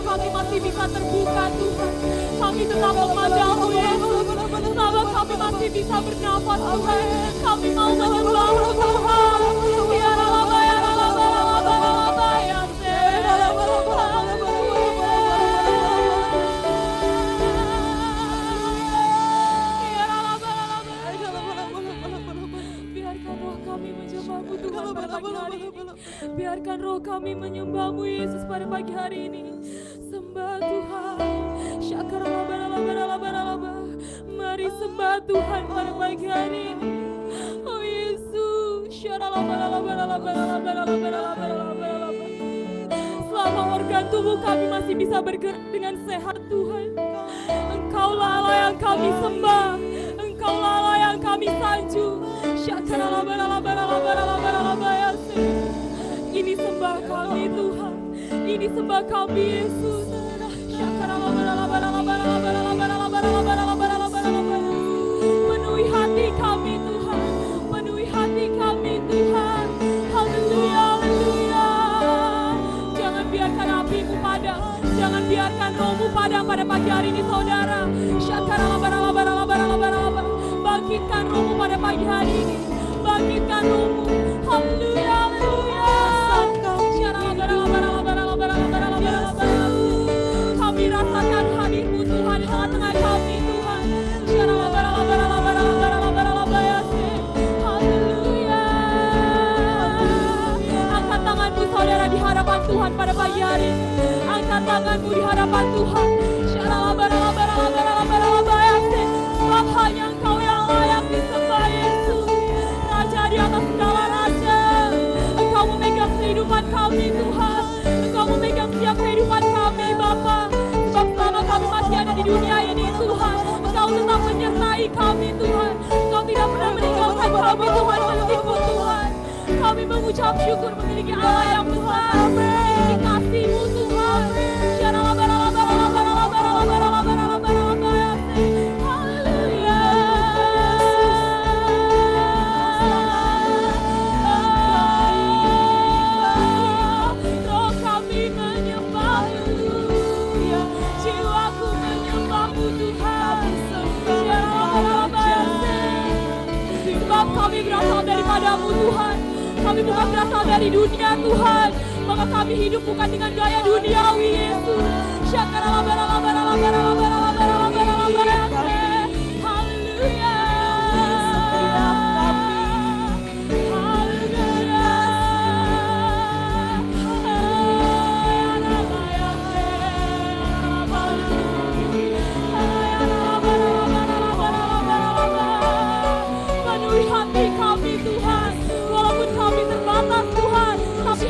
kami masih bisa terbuka Tuhan. Kami tetap memandang-Mu Yesus. Selama kami masih bisa bernafas Tuhan, kami mau menyembah-Mu Tuhan. Ya Raba, ya Raba, Raba, Raba, ya biarkan roh kami menyembah-Mu Tuhan pada pagi hari ini. Biarkan roh kami menyembah-Mu Yesus pada pagi hari ini. Sembah Tuhan. Syakaralaba. Mari sembah Tuhan pada pagi hari ini. Oh Yesus. Selama organ tubuh kami masih bisa bergerak dengan sehat Tuhan, Engkaulah Allah yang kami sembah. Engkaulah Allah yang kami sanjung. Ini sembah kami Tuhan. Ini sembah kami Yesus. Penuhi hati kami Tuhan. Penuhi hati kami Tuhan. Haleluya, haleluya. Jangan biarkan api-Mu padam. Jangan biarkan roh-Mu padam pada pagi hari ini saudara. Bangkitkan roh-Mu pada pagi hari ini. Bangkitkan roh-Mu. Haleluya, haleluya. Kami rasakan hadir-Mu Tuhan di tengah-tengah kami Tuhan. Haleluya. Angkat tangan-Mu saudara di hadapan Tuhan pada pagi hari ini. Angkat tangan-Mu di hadapan Tuhan. Sebab hanya Engkau yang layak disembah Yesus. Raja di atas segala raja. Engkau memegang kehidupan kami Tuhan. Engkau memegang setiap kehidupan kami Bapa. Sebab selama kami masih ada di dunia ini Tuhan, Engkau tetap menyertai kami Tuhan. Engkau tidak pernah meninggalkan kami Tuhan meskipun Tuhan. Kami mengucap syukur memiliki Allah yang besar, memiliki kasih-Mu Tuhan. Kami berasal daripada-Mu Tuhan. Kami bukan berasal dari dunia Tuhan. Maka kami hidup bukan dengan gaya duniawi Yesus. Haleluya.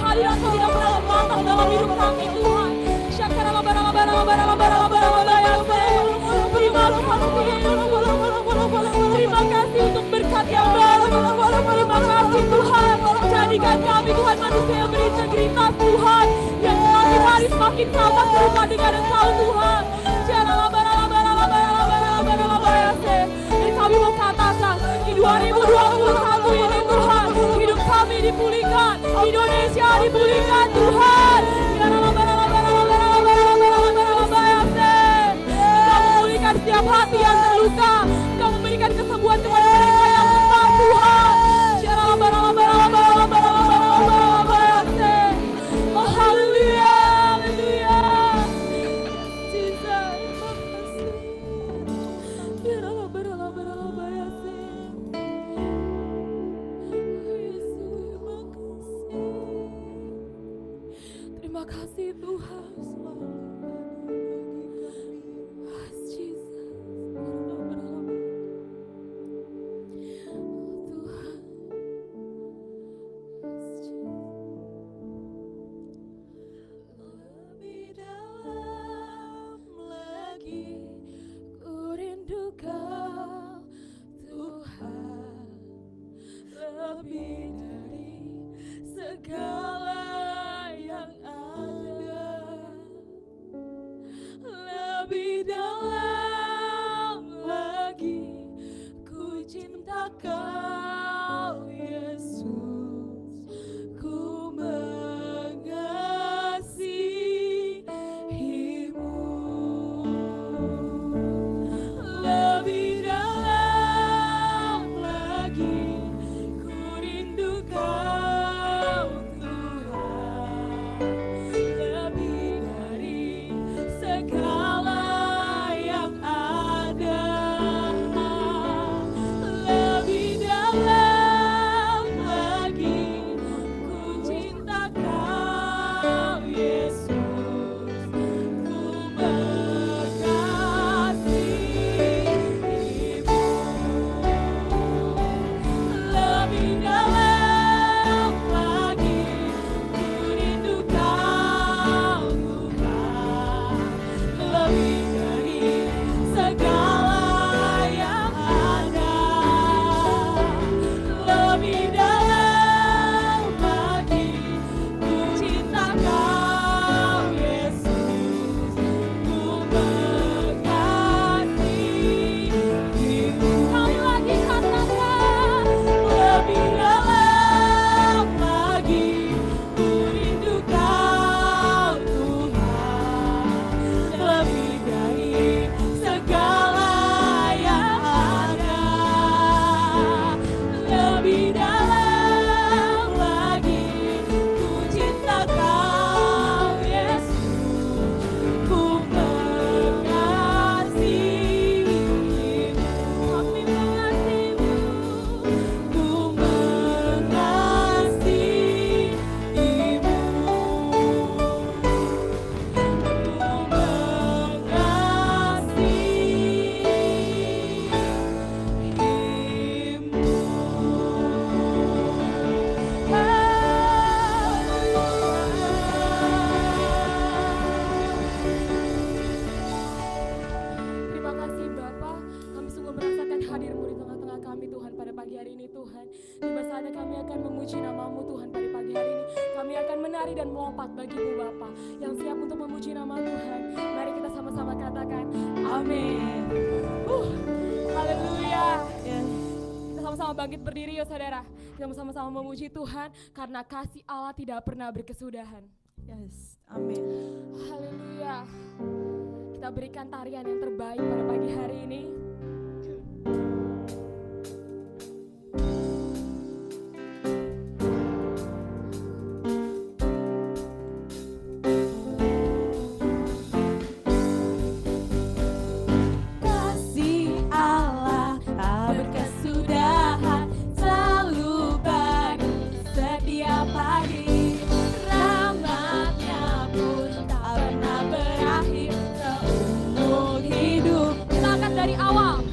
Hadirat-Mu tidak pernah terbatas dalam hidup kami Tuhan. Terima kasih untuk berkat yang baru. Terima kasih Tuhan. Jadikan kami Tuhan manusia yang berintegritas Tuhan, yang semakin hari semakin sama serupa dengan Engkau Tuhan. Dan kami mau katakan di 2021 ini Tuhan, hidup kami dipulihkan, Indonesia dipulihkan Tuhan. Engkau memulihkan setiap hati yang terluka. Engkau memberikan kesembuhan kepada mereka yang lemah Tuhan. Oh haleluya, haleluya. Terima kasih Tuhan. Lebih dari segala yang ada. menari dan melompat bagimu Bapa, yang siap untuk memuji nama Tuhan. Mari kita sama-sama katakan amin. Haleluya. Kita sama-sama bangkit berdiri yuk saudara. Kita sama-sama memuji Tuhan karena kasih Allah tidak pernah berkesudahan. Yes, amin. Haleluya. Kita berikan tarian yang terbaik pada pagi hari ini. Dari awal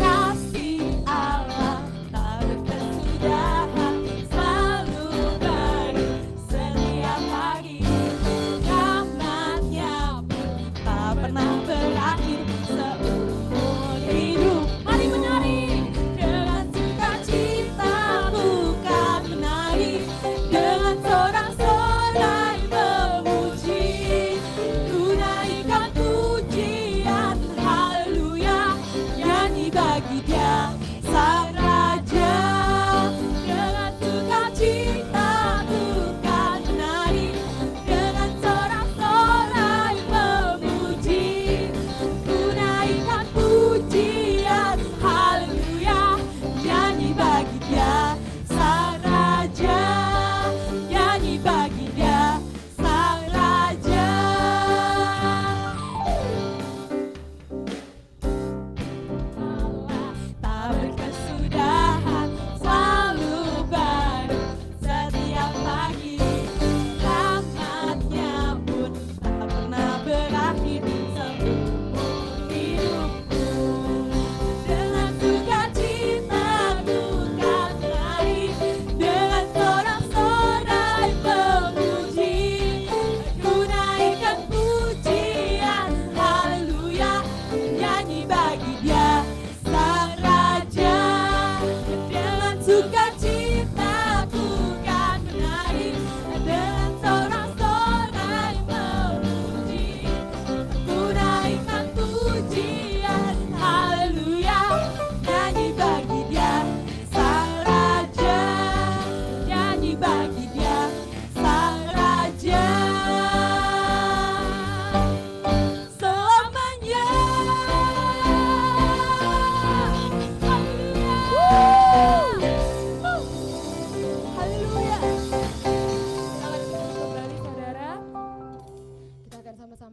kasih Allah tak berkesudahan, selalu baru setiap pagi, rahmat-Nya pun tak pernah berakhir seumur hidup. Mari menari dengan sukacita, bukan menari dengan sorak-sorai memuji, tunaikan pujian bagi Dia Sang Raja. Dengan sukacita bukan menari, dengan sorak-sorai memuji, tunaikan pujian haleluya. Nyanyi bagi Dia Sang Raja, nyanyi bagi Dia Sang Raja.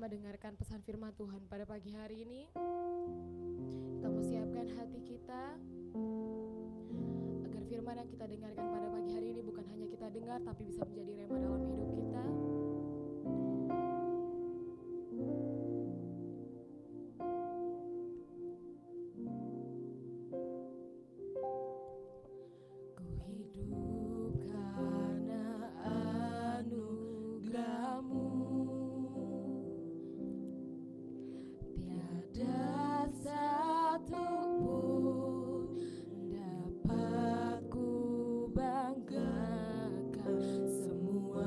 Dengarkan pesan firman Tuhan pada pagi hari ini. Kita mau siapkan hati kita agar firman yang kita dengarkan pada pagi hari ini bukan hanya kita dengar tapi bisa menjadi rema dalam hidup kita. Ku hidup karena anugerah-Mu. Tiada satu pun dapat ku banggakan, semua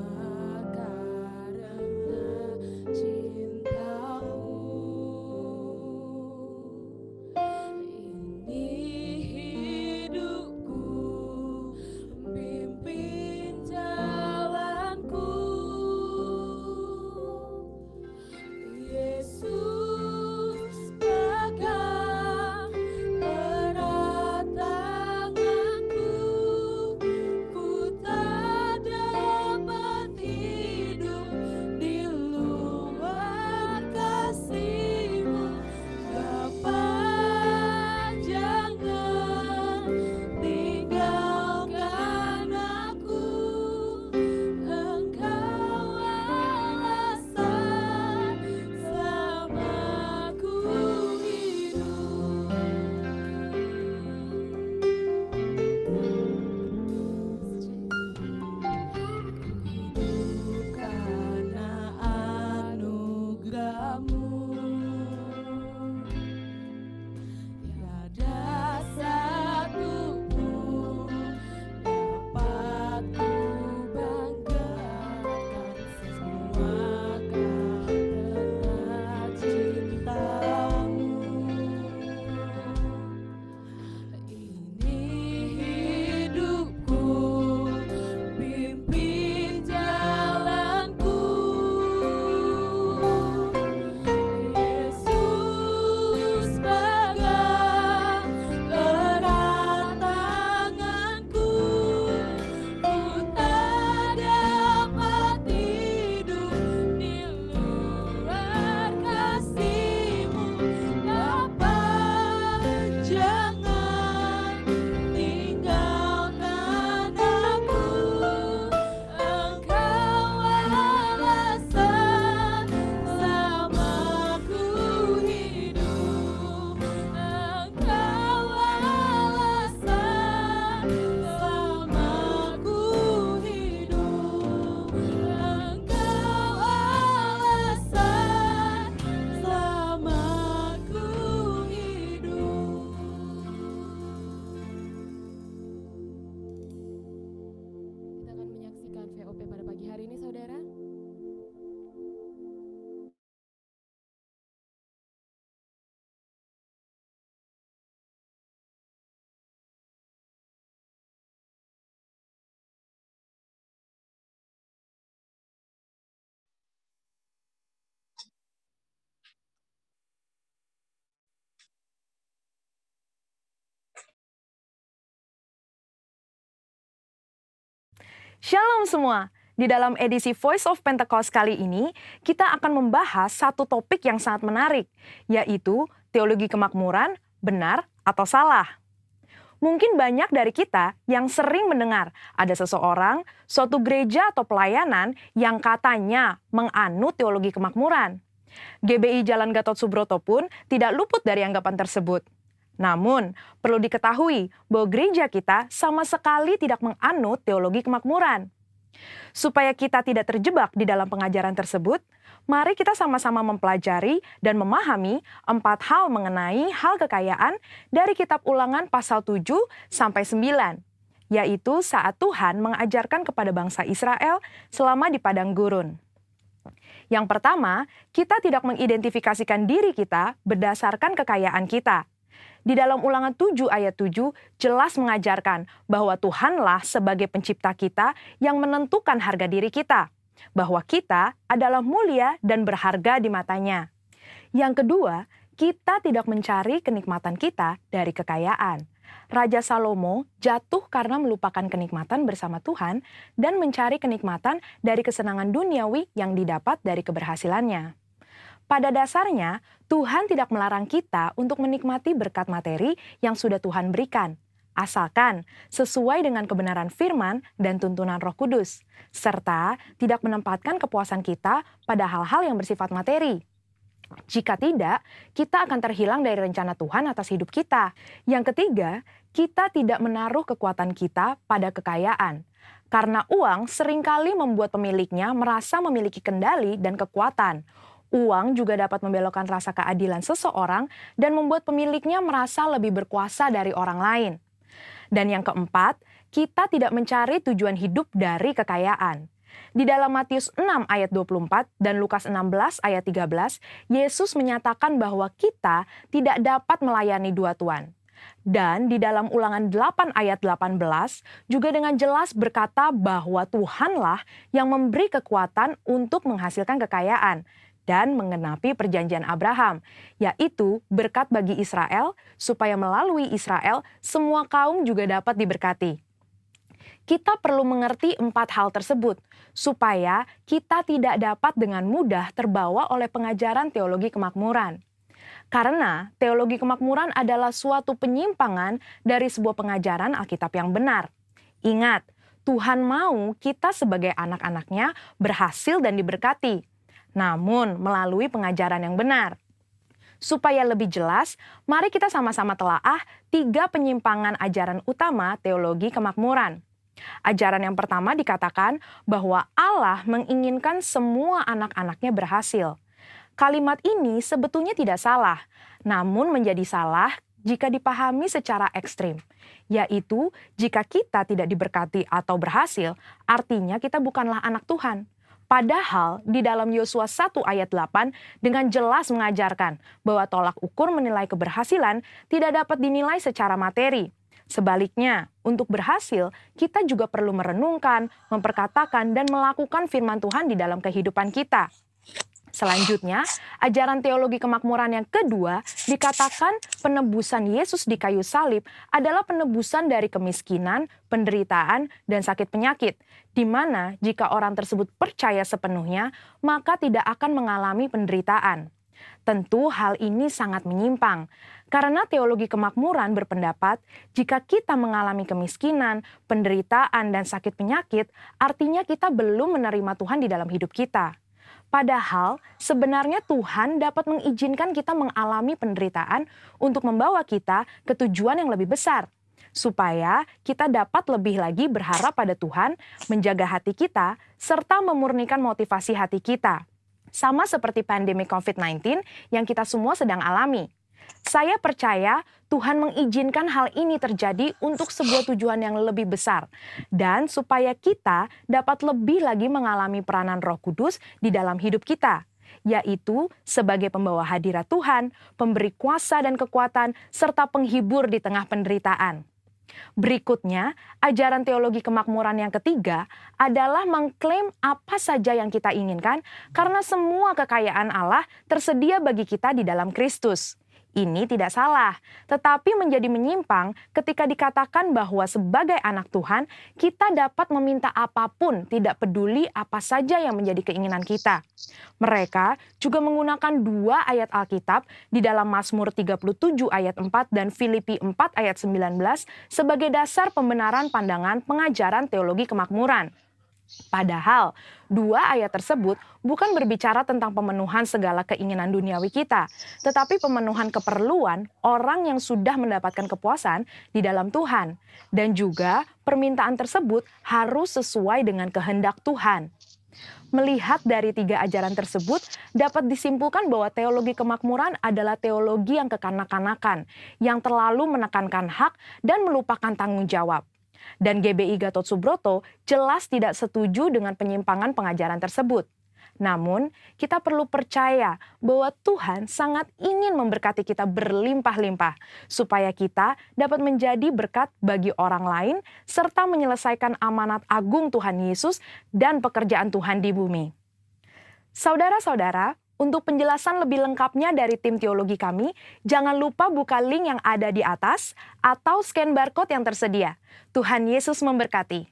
Shalom semua! Di dalam edisi Voice of Pentecost kali ini, kita akan membahas satu topik yang sangat menarik, yaitu teologi kemakmuran, benar atau salah. Mungkin banyak dari kita yang sering mendengar ada seseorang, suatu gereja atau pelayanan yang katanya menganut teologi kemakmuran. GBI Jalan Gatot Subroto pun tidak luput dari anggapan tersebut. Namun, perlu diketahui bahwa gereja kita sama sekali tidak menganut teologi kemakmuran. Supaya kita tidak terjebak di dalam pengajaran tersebut, mari kita sama-sama mempelajari dan memahami 4 hal mengenai hal kekayaan dari kitab Ulangan pasal 7 sampai 9, yaitu saat Tuhan mengajarkan kepada bangsa Israel selama di padang gurun. Yang pertama, kita tidak mengidentifikasikan diri kita berdasarkan kekayaan kita. Di dalam Ulangan 7 ayat 7 jelas mengajarkan bahwa Tuhanlah sebagai pencipta kita yang menentukan harga diri kita, bahwa kita adalah mulia dan berharga di matanya. Yang kedua, kita tidak mencari kenikmatan kita dari kekayaan. Raja Salomo jatuh karena melupakan kenikmatan bersama Tuhan dan mencari kenikmatan dari kesenangan duniawi yang didapat dari keberhasilannya. Pada dasarnya, Tuhan tidak melarang kita untuk menikmati berkat materi yang sudah Tuhan berikan, asalkan sesuai dengan kebenaran firman dan tuntunan Roh Kudus, serta tidak menempatkan kepuasan kita pada hal-hal yang bersifat materi. Jika tidak, kita akan terhilang dari rencana Tuhan atas hidup kita. Yang ketiga, kita tidak menaruh kekuatan kita pada kekayaan, karena uang seringkali membuat pemiliknya merasa memiliki kendali dan kekuatan. Uang juga dapat membelokkan rasa keadilan seseorang dan membuat pemiliknya merasa lebih berkuasa dari orang lain. Dan yang keempat, kita tidak mencari tujuan hidup dari kekayaan. Di dalam Matius 6 ayat 24 dan Lukas 16 ayat 13, Yesus menyatakan bahwa kita tidak dapat melayani dua tuan. Dan di dalam Ulangan 8 ayat 18 juga dengan jelas berkata bahwa Tuhanlah yang memberi kekuatan untuk menghasilkan kekayaan dan mengenapi perjanjian Abraham, yaitu berkat bagi Israel, supaya melalui Israel semua kaum juga dapat diberkati. Kita perlu mengerti 4 hal tersebut, supaya kita tidak dapat dengan mudah terbawa oleh pengajaran teologi kemakmuran. Karena teologi kemakmuran adalah suatu penyimpangan dari sebuah pengajaran Alkitab yang benar. Ingat, Tuhan mau kita sebagai anak-anaknya berhasil dan diberkati, namun melalui pengajaran yang benar. Supaya lebih jelas, mari kita sama-sama telaah 3 penyimpangan ajaran utama teologi kemakmuran. Ajaran yang pertama dikatakan bahwa Allah menginginkan semua anak-anaknya berhasil. Kalimat ini sebetulnya tidak salah, namun menjadi salah jika dipahami secara ekstrim, yaitu jika kita tidak diberkati atau berhasil, artinya kita bukanlah anak Tuhan. Padahal di dalam Yosua 1 ayat 8 dengan jelas mengajarkan bahwa tolak ukur menilai keberhasilan tidak dapat dinilai secara materi. Sebaliknya, untuk berhasil, kita juga perlu merenungkan, memperkatakan, dan melakukan firman Tuhan di dalam kehidupan kita. Selanjutnya, ajaran teologi kemakmuran yang kedua dikatakan penebusan Yesus di kayu salib adalah penebusan dari kemiskinan, penderitaan, dan sakit penyakit, di mana jika orang tersebut percaya sepenuhnya, maka tidak akan mengalami penderitaan. Tentu hal ini sangat menyimpang, karena teologi kemakmuran berpendapat jika kita mengalami kemiskinan, penderitaan, dan sakit penyakit, artinya kita belum menerima Tuhan di dalam hidup kita. Padahal sebenarnya Tuhan dapat mengizinkan kita mengalami penderitaan untuk membawa kita ke tujuan yang lebih besar, supaya kita dapat lebih lagi berharap pada Tuhan, menjaga hati kita, serta memurnikan motivasi hati kita. Sama seperti pandemi COVID-19 yang kita semua sedang alami. Saya percaya Tuhan mengizinkan hal ini terjadi untuk sebuah tujuan yang lebih besar, dan supaya kita dapat lebih lagi mengalami peranan Roh Kudus di dalam hidup kita, yaitu sebagai pembawa hadirat Tuhan, pemberi kuasa dan kekuatan, serta penghibur di tengah penderitaan. Berikutnya, ajaran teologi kemakmuran yang ketiga adalah mengklaim apa saja yang kita inginkan karena semua kekayaan Allah tersedia bagi kita di dalam Kristus. Ini tidak salah, tetapi menjadi menyimpang ketika dikatakan bahwa sebagai anak Tuhan, kita dapat meminta apapun, tidak peduli apa saja yang menjadi keinginan kita. Mereka juga menggunakan 2 ayat Alkitab di dalam Mazmur 37 ayat 4 dan Filipi 4 ayat 19 sebagai dasar pembenaran pandangan pengajaran teologi kemakmuran. Padahal, 2 ayat tersebut bukan berbicara tentang pemenuhan segala keinginan duniawi kita, tetapi pemenuhan keperluan orang yang sudah mendapatkan kepuasan di dalam Tuhan. Dan juga permintaan tersebut harus sesuai dengan kehendak Tuhan. Melihat dari 3 ajaran tersebut, dapat disimpulkan bahwa teologi kemakmuran adalah teologi yang kekanak-kanakan, yang terlalu menekankan hak dan melupakan tanggung jawab. Dan GBI Gatot Subroto jelas tidak setuju dengan penyimpangan pengajaran tersebut. Namun, kita perlu percaya bahwa Tuhan sangat ingin memberkati kita berlimpah-limpah, supaya kita dapat menjadi berkat bagi orang lain, serta menyelesaikan amanat agung Tuhan Yesus dan pekerjaan Tuhan di bumi. Saudara-saudara, untuk penjelasan lebih lengkapnya dari tim teologi kami, jangan lupa buka link yang ada di atas atau scan barcode yang tersedia. Tuhan Yesus memberkati.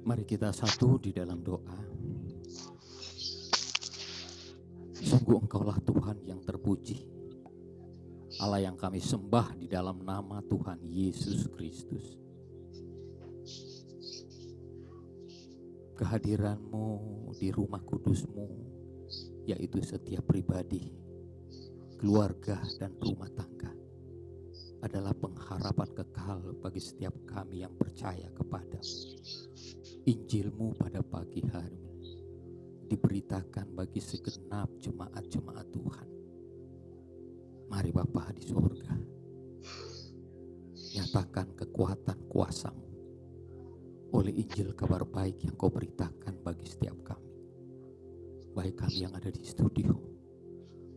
Mari kita satu di dalam doa. Sungguh Engkaulah Tuhan yang terpuji, Allah yang kami sembah di dalam nama Tuhan Yesus Kristus. Kehadiran-Mu di rumah kudus-Mu, yaitu setiap pribadi, keluarga dan rumah tangga, adalah pengharapan kekal bagi setiap kami yang percaya kepada-Mu. Injil-Mu pada pagi hari diberitakan bagi segenap jemaat-jemaat Tuhan. Mari Bapa di surga, nyatakan kekuatan kuasa-Mu oleh Injil kabar baik yang Kau beritakan bagi setiap kami, baik kami yang ada di studio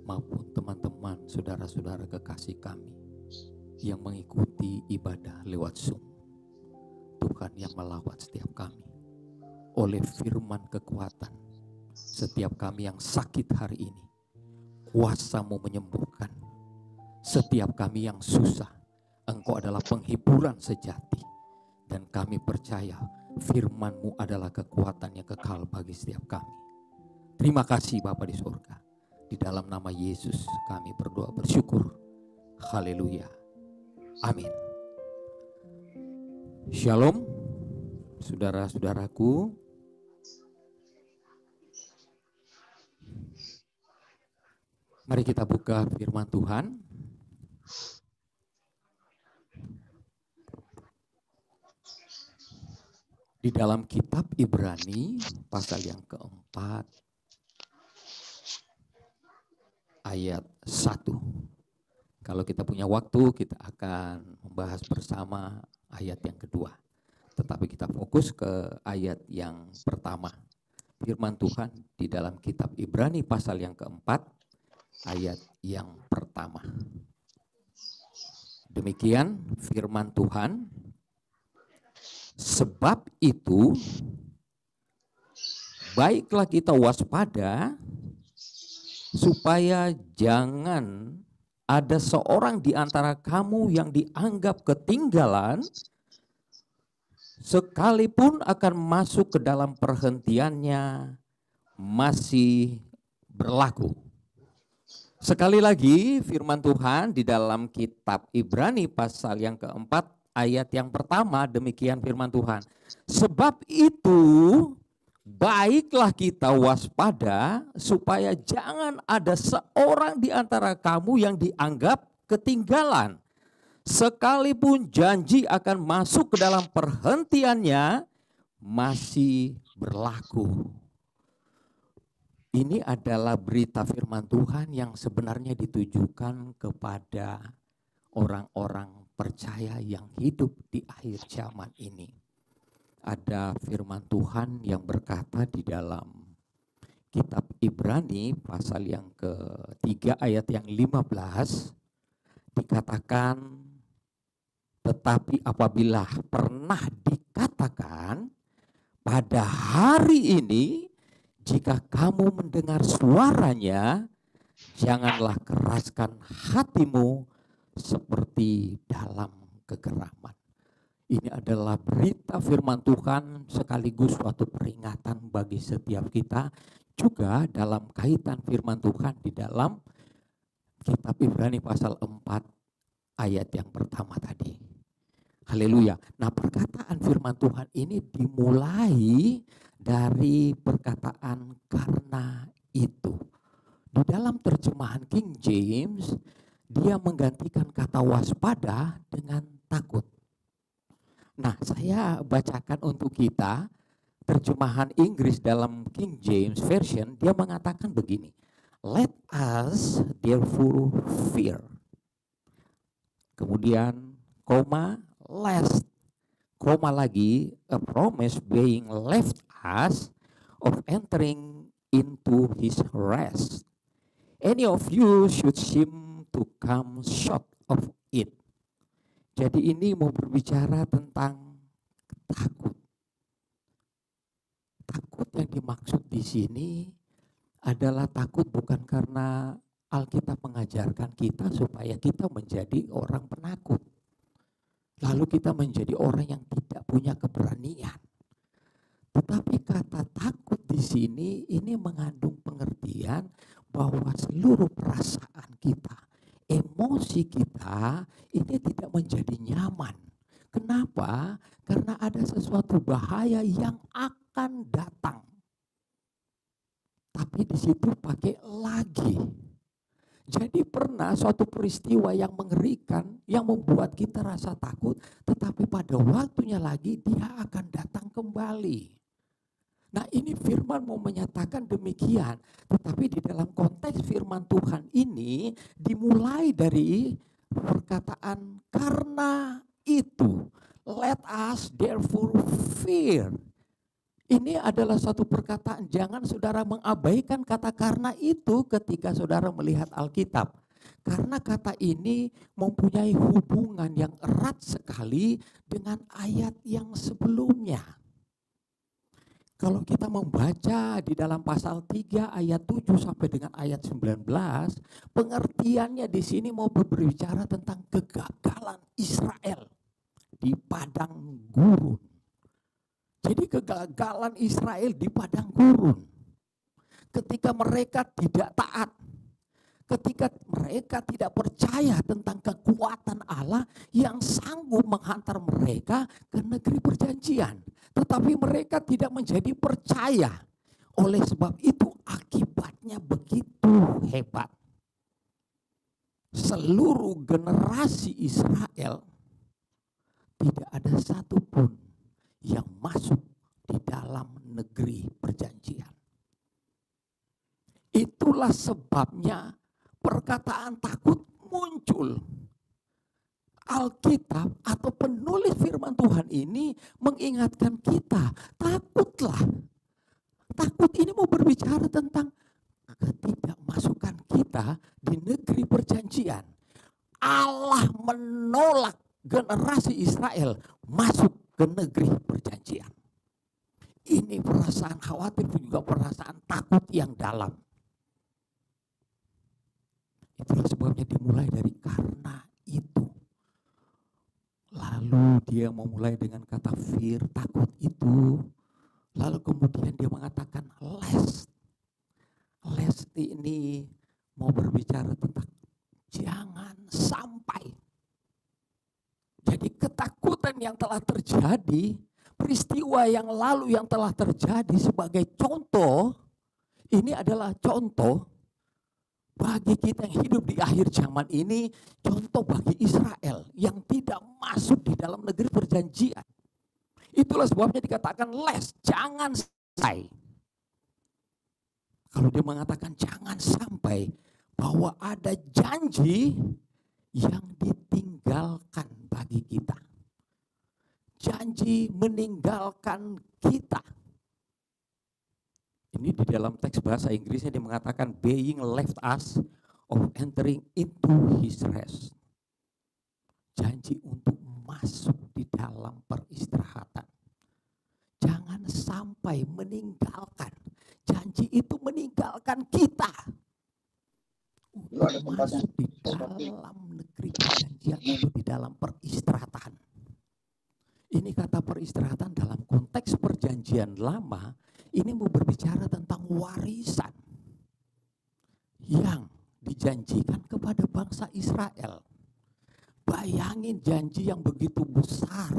maupun teman-teman saudara-saudara kekasih kami yang mengikuti ibadah lewat Zoom. Tuhan yang melawat setiap kami oleh firman kekuatan. Setiap kami yang sakit hari ini, kuasa-Mu menyembuhkan. Setiap kami yang susah, Engkau adalah penghiburan sejati. Dan kami percaya firman-Mu adalah kekuatan yang kekal bagi setiap kami. Terima kasih Bapa di surga. Di dalam nama Yesus kami berdoa bersyukur. Haleluya. Amin. Shalom, saudara-saudaraku. Mari kita buka firman Tuhan. Di dalam kitab Ibrani pasal yang keempat ayat 1. Kalau kita punya waktu kita akan membahas bersama ayat yang kedua. Tetapi kita fokus ke ayat yang pertama. Firman Tuhan di dalam kitab Ibrani pasal yang keempat ayat yang pertama. Demikian firman Tuhan. Sebab itu baiklah kita waspada supaya jangan ada seorang di antara kamu yang dianggap ketinggalan, sekalipun akan masuk ke dalam perhentiannya masih berlaku. Sekali lagi firman Tuhan di dalam kitab Ibrani pasal yang keempat ayat yang pertama, demikian firman Tuhan. Sebab itu baiklah kita waspada supaya jangan ada seorang di antara kamu yang dianggap ketinggalan. Sekalipun janji akan masuk ke dalam perhentiannya masih berlaku. Ini adalah berita firman Tuhan yang sebenarnya ditujukan kepada orang-orang percaya yang hidup di akhir zaman ini. Ada firman Tuhan yang berkata di dalam kitab Ibrani pasal yang ketiga ayat yang 15 dikatakan, tetapi apabila pernah dikatakan pada hari ini, jika kamu mendengar suaranya, janganlah keraskan hatimu seperti dalam kegeraman. Ini adalah berita firman Tuhan sekaligus suatu peringatan bagi setiap kita. Juga dalam kaitan firman Tuhan di dalam kitab Ibrani pasal 4 ayat yang pertama tadi. Haleluya. Nah, perkataan firman Tuhan ini dimulai dari perkataan karena itu. Di dalam terjemahan King James, dia menggantikan kata waspada dengan takut. Nah, saya bacakan untuk kita terjemahan Inggris dalam King James Version, dia mengatakan begini. Let us therefore fear. Kemudian, koma, lest, koma lagi, a promise being left us of entering into his rest. Any of you should seem to come short of it. Jadi ini mau berbicara tentang takut. Takut yang dimaksud di sini adalah takut bukan karena Alkitab mengajarkan kita supaya kita menjadi orang penakut. Lalu kita menjadi orang yang tidak punya keberanian. Tetapi kata takut di sini ini mengandung pengertian bahwa seluruh perasaan kita, emosi kita ini tidak menjadi nyaman. Kenapa? Karena ada sesuatu bahaya yang akan datang. Tapi di situ pakai lagi. Jadi pernah suatu peristiwa yang mengerikan yang membuat kita rasa takut, tetapi pada waktunya lagi dia akan datang kembali. Nah, ini firman mau menyatakan demikian, tetapi di dalam konteks firman Tuhan ini dimulai dari perkataan karena itu. Let us therefore fear. Ini adalah satu perkataan, jangan saudara mengabaikan kata karena itu ketika saudara melihat Alkitab. Karena kata ini mempunyai hubungan yang erat sekali dengan ayat yang sebelumnya. Kalau kita membaca di dalam pasal 3 ayat 7 sampai dengan ayat 19, pengertiannya di sini mau berbicara tentang kegagalan Israel di padang gurun. Jadi kegagalan Israel di padang gurun. Ketika mereka tidak taat, ketika mereka tidak percaya tentang kekuatan Allah yang sanggup menghantar mereka ke negeri perjanjian. Tetapi mereka tidak menjadi percaya. Oleh sebab itu akibatnya begitu hebat. Seluruh generasi Israel tidak ada satupun yang masuk di dalam negeri perjanjian. Itulah sebabnya perkataan takut muncul. Alkitab atau penulis firman Tuhan ini mengingatkan kita, takutlah. Takut ini mau berbicara tentang ketidakmasukan kita di negeri perjanjian. Allah menolak generasi Israel masuk ke negeri perjanjian. Ini perasaan khawatir juga perasaan takut yang dalam. Itulah sebabnya dimulai dari karena itu. Lalu dia memulai dengan kata fear, takut itu. Lalu kemudian dia mengatakan lest. Lest ini mau berbicara tentang jangan sampai. Jadi ketakutan yang telah terjadi, peristiwa yang lalu yang telah terjadi sebagai contoh, ini adalah contoh bagi kita yang hidup di akhir zaman ini, contoh bagi Israel yang tidak masuk di dalam negeri perjanjian. Itulah sebabnya dikatakan lest, jangan sampai. Kalau dia mengatakan jangan sampai bahwa ada janji yang ditinggalkan bagi kita. Janji meninggalkan kita. Ini di dalam teks bahasa Inggrisnya dia mengatakan being left us of entering into his rest. Janji untuk masuk di dalam peristirahatan. Jangan sampai meninggalkan. Janji itu meninggalkan kita. Untuk masuk di dalam negeri perjanjian itu di dalam peristirahatan. Ini kata peristirahatan dalam konteks perjanjian lama, ini mau berbicara tentang warisan yang dijanjikan kepada bangsa Israel. Bayangin janji yang begitu besar.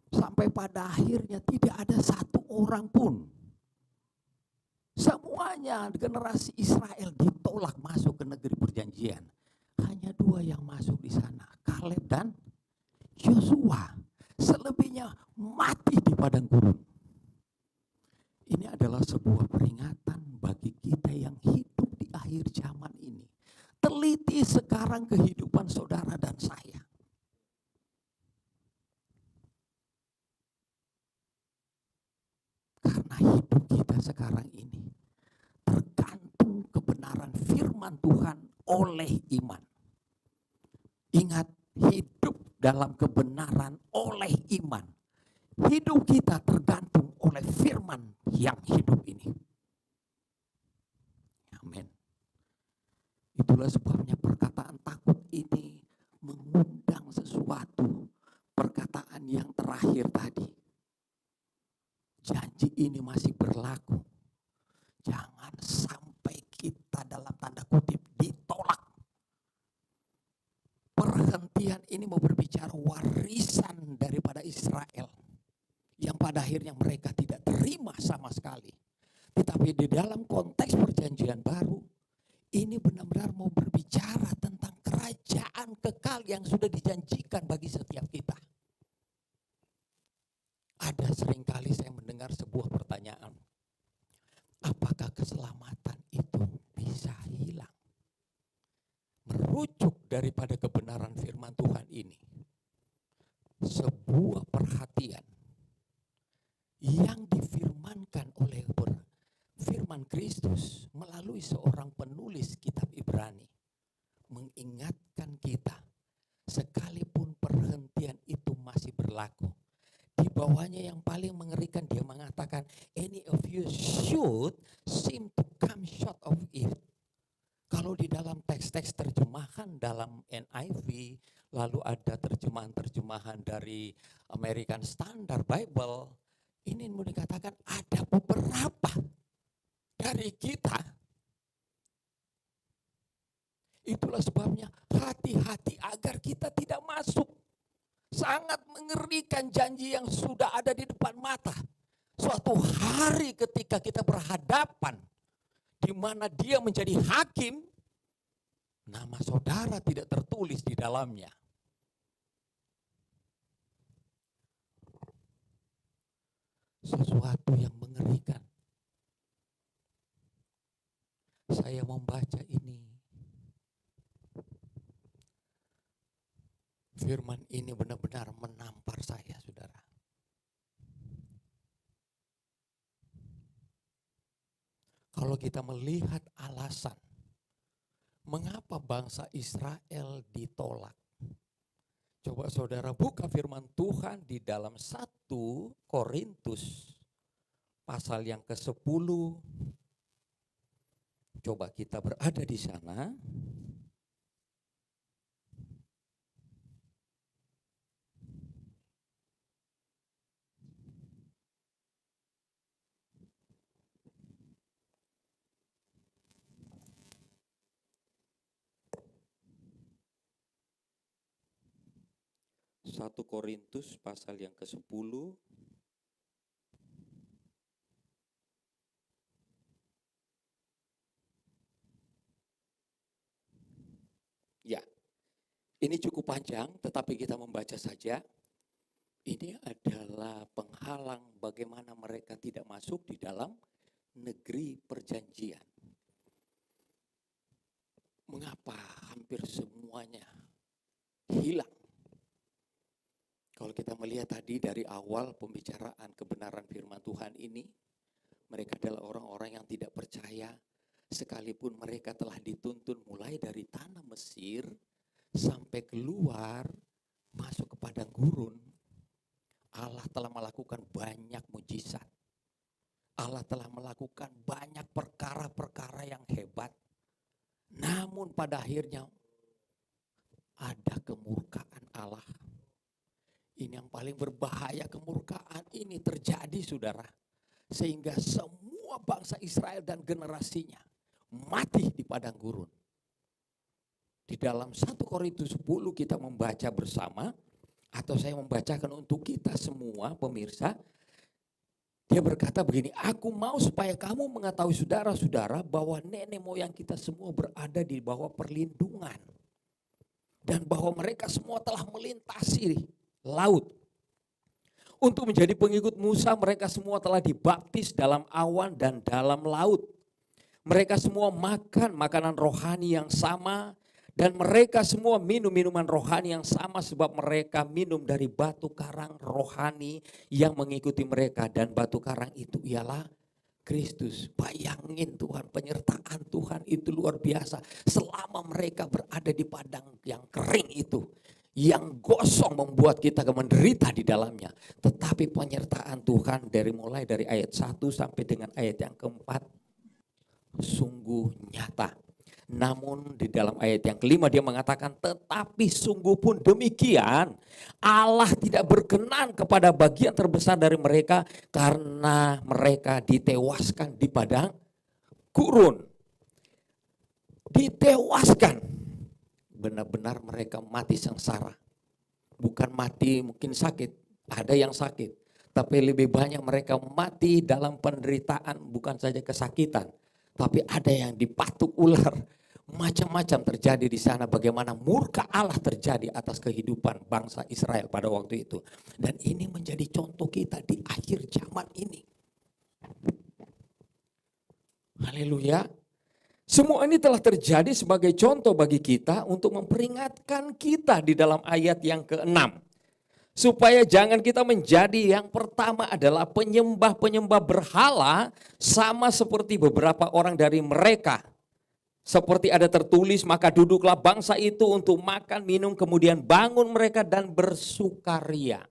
Sampai pada akhirnya tidak ada satu orang pun. Semuanya generasi Israel ditolak masuk ke negeri perjanjian. Hanya dua yang masuk di sana, Kaleb dan Yosua. Selebihnya mati di padang gurun. Ini adalah sebuah peringatan bagi kita yang hidup di akhir zaman ini. Teliti sekarang kehidupan saudara dan saya. Karena hidup kita sekarang ini tergantung kebenaran firman Tuhan oleh iman. Ingat, hidup dalam kebenaran oleh iman. Hidup kita tergantung oleh firman yang hidup ini. Amin. Itulah sebabnya perkataan takut ini mengundang sesuatu. Perkataan yang terakhir tadi. Janji ini masih berlaku. Jangan sampai kita dalam tanda kutip ditolak. Perhentian ini mau berbicara warisan daripada Israel. Yang pada akhirnya mereka tidak terima sama sekali. Tetapi di dalam konteks perjanjian baru, ini benar-benar mau berbicara tentang kerajaan kekal yang sudah dijanjikan bagi setiap kita. Ada seringkali saya mendengar sebuah pertanyaan. Apakah keselamatan itu bisa hilang? Merujuk daripada kebenaran firman Tuhan ini. Sebuah perhatian yang difirmankan oleh firman Kristus melalui seorang penulis kitab Ibrani. Mengingatkan kita sekalipun perhentian itu masih berlaku. Di bawahnya yang paling mengerikan dia mengatakan, any of you should seem to come short of it. Kalau di dalam teks-teks terjemahan dalam NIV, lalu ada terjemahan-terjemahan dari American Standard Bible, ini mau dikatakan ada beberapa dari kita Itulah sebabnya hati-hati agar kita tidak masuk. Sangat mengerikan janji yang sudah ada di depan mata. Suatu hari ketika kita berhadapan, di mana dia menjadi hakim, nama saudara tidak tertulis di dalamnya. Sesuatu yang mengerikan. Saya membaca ini. Firman ini benar-benar menampar saya, saudara. Kalau kita melihat alasan mengapa bangsa Israel ditolak. Coba saudara buka firman Tuhan di dalam 1 Korintus pasal yang ke-10. Coba kita berada di sana. Satu Korintus pasal yang ke-10. Ya, ini cukup panjang tetapi kita membaca saja. Ini adalah penghalang bagaimana mereka tidak masuk di dalam negeri perjanjian. Mengapa hampir semuanya hilang? Kalau kita melihat tadi dari awal pembicaraan kebenaran firman Tuhan ini, mereka adalah orang-orang yang tidak percaya, sekalipun mereka telah dituntun mulai dari tanah Mesir sampai keluar masuk ke padang gurun. Allah telah melakukan banyak mujizat. Allah telah melakukan banyak perkara-perkara yang hebat. Namun pada akhirnya ada kemurkaan Allah. Ini yang paling berbahaya, kemurkaan ini terjadi, saudara. Sehingga semua bangsa Israel dan generasinya mati di padang gurun. Di dalam 1 Korintus 10 kita membaca bersama, atau saya membacakan untuk kita semua pemirsa. Dia berkata begini, aku mau supaya kamu mengetahui saudara-saudara bahwa nenek moyang kita semua berada di bawah perlindungan. Dan bahwa mereka semua telah melintasi laut. Untuk menjadi pengikut Musa, mereka semua telah dibaptis dalam awan dan dalam laut. Mereka semua makan makanan rohani yang sama, dan mereka semua minum minuman rohani yang sama, sebab mereka minum dari batu karang rohani yang mengikuti mereka, dan batu karang itu ialah Kristus. Bayangin Tuhan, penyertaan Tuhan itu luar biasa. Selama mereka berada di padang yang kering itu, yang gosong membuat kita menderita di dalamnya. Tetapi penyertaan Tuhan mulai dari ayat 1 sampai dengan ayat yang keempat sungguh nyata. Namun di dalam ayat yang kelima dia mengatakan, tetapi sungguh pun demikian Allah tidak berkenan kepada bagian terbesar dari mereka, karena mereka ditewaskan di padang gurun. Ditewaskan. Benar-benar mereka mati sengsara. Bukan mati mungkin sakit, ada yang sakit. Tapi lebih banyak mereka mati dalam penderitaan, bukan saja kesakitan. Tapi ada yang dipatuk ular. Macam-macam terjadi di sana, bagaimana murka Allah terjadi atas kehidupan bangsa Israel pada waktu itu. Dan ini menjadi contoh kita di akhir zaman ini. Haleluya. Semua ini telah terjadi sebagai contoh bagi kita untuk memperingatkan kita di dalam ayat yang ke-6. Supaya jangan kita menjadi yang pertama adalah penyembah-penyembah berhala, sama seperti beberapa orang dari mereka. Seperti ada tertulis, maka duduklah bangsa itu untuk makan, minum, kemudian bangun mereka dan bersukaria.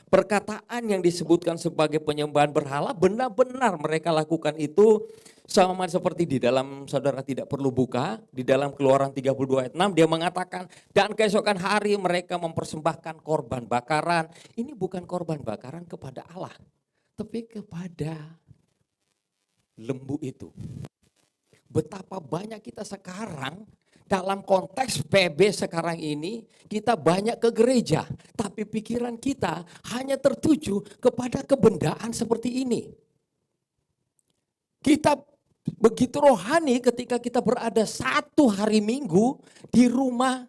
Perkataan yang disebutkan sebagai penyembahan berhala, benar-benar mereka lakukan itu. Sama seperti di dalam, saudara tidak perlu buka, di dalam Keluaran 32 ayat 6 dia mengatakan, dan keesokan hari mereka mempersembahkan korban bakaran. Ini bukan korban bakaran kepada Allah, tapi kepada lembu itu. Betapa banyak kita sekarang dalam konteks PB sekarang ini, kita banyak ke gereja, tapi pikiran kita hanya tertuju kepada kebendaan seperti ini. Kita begitu rohani ketika kita berada satu hari Minggu di rumah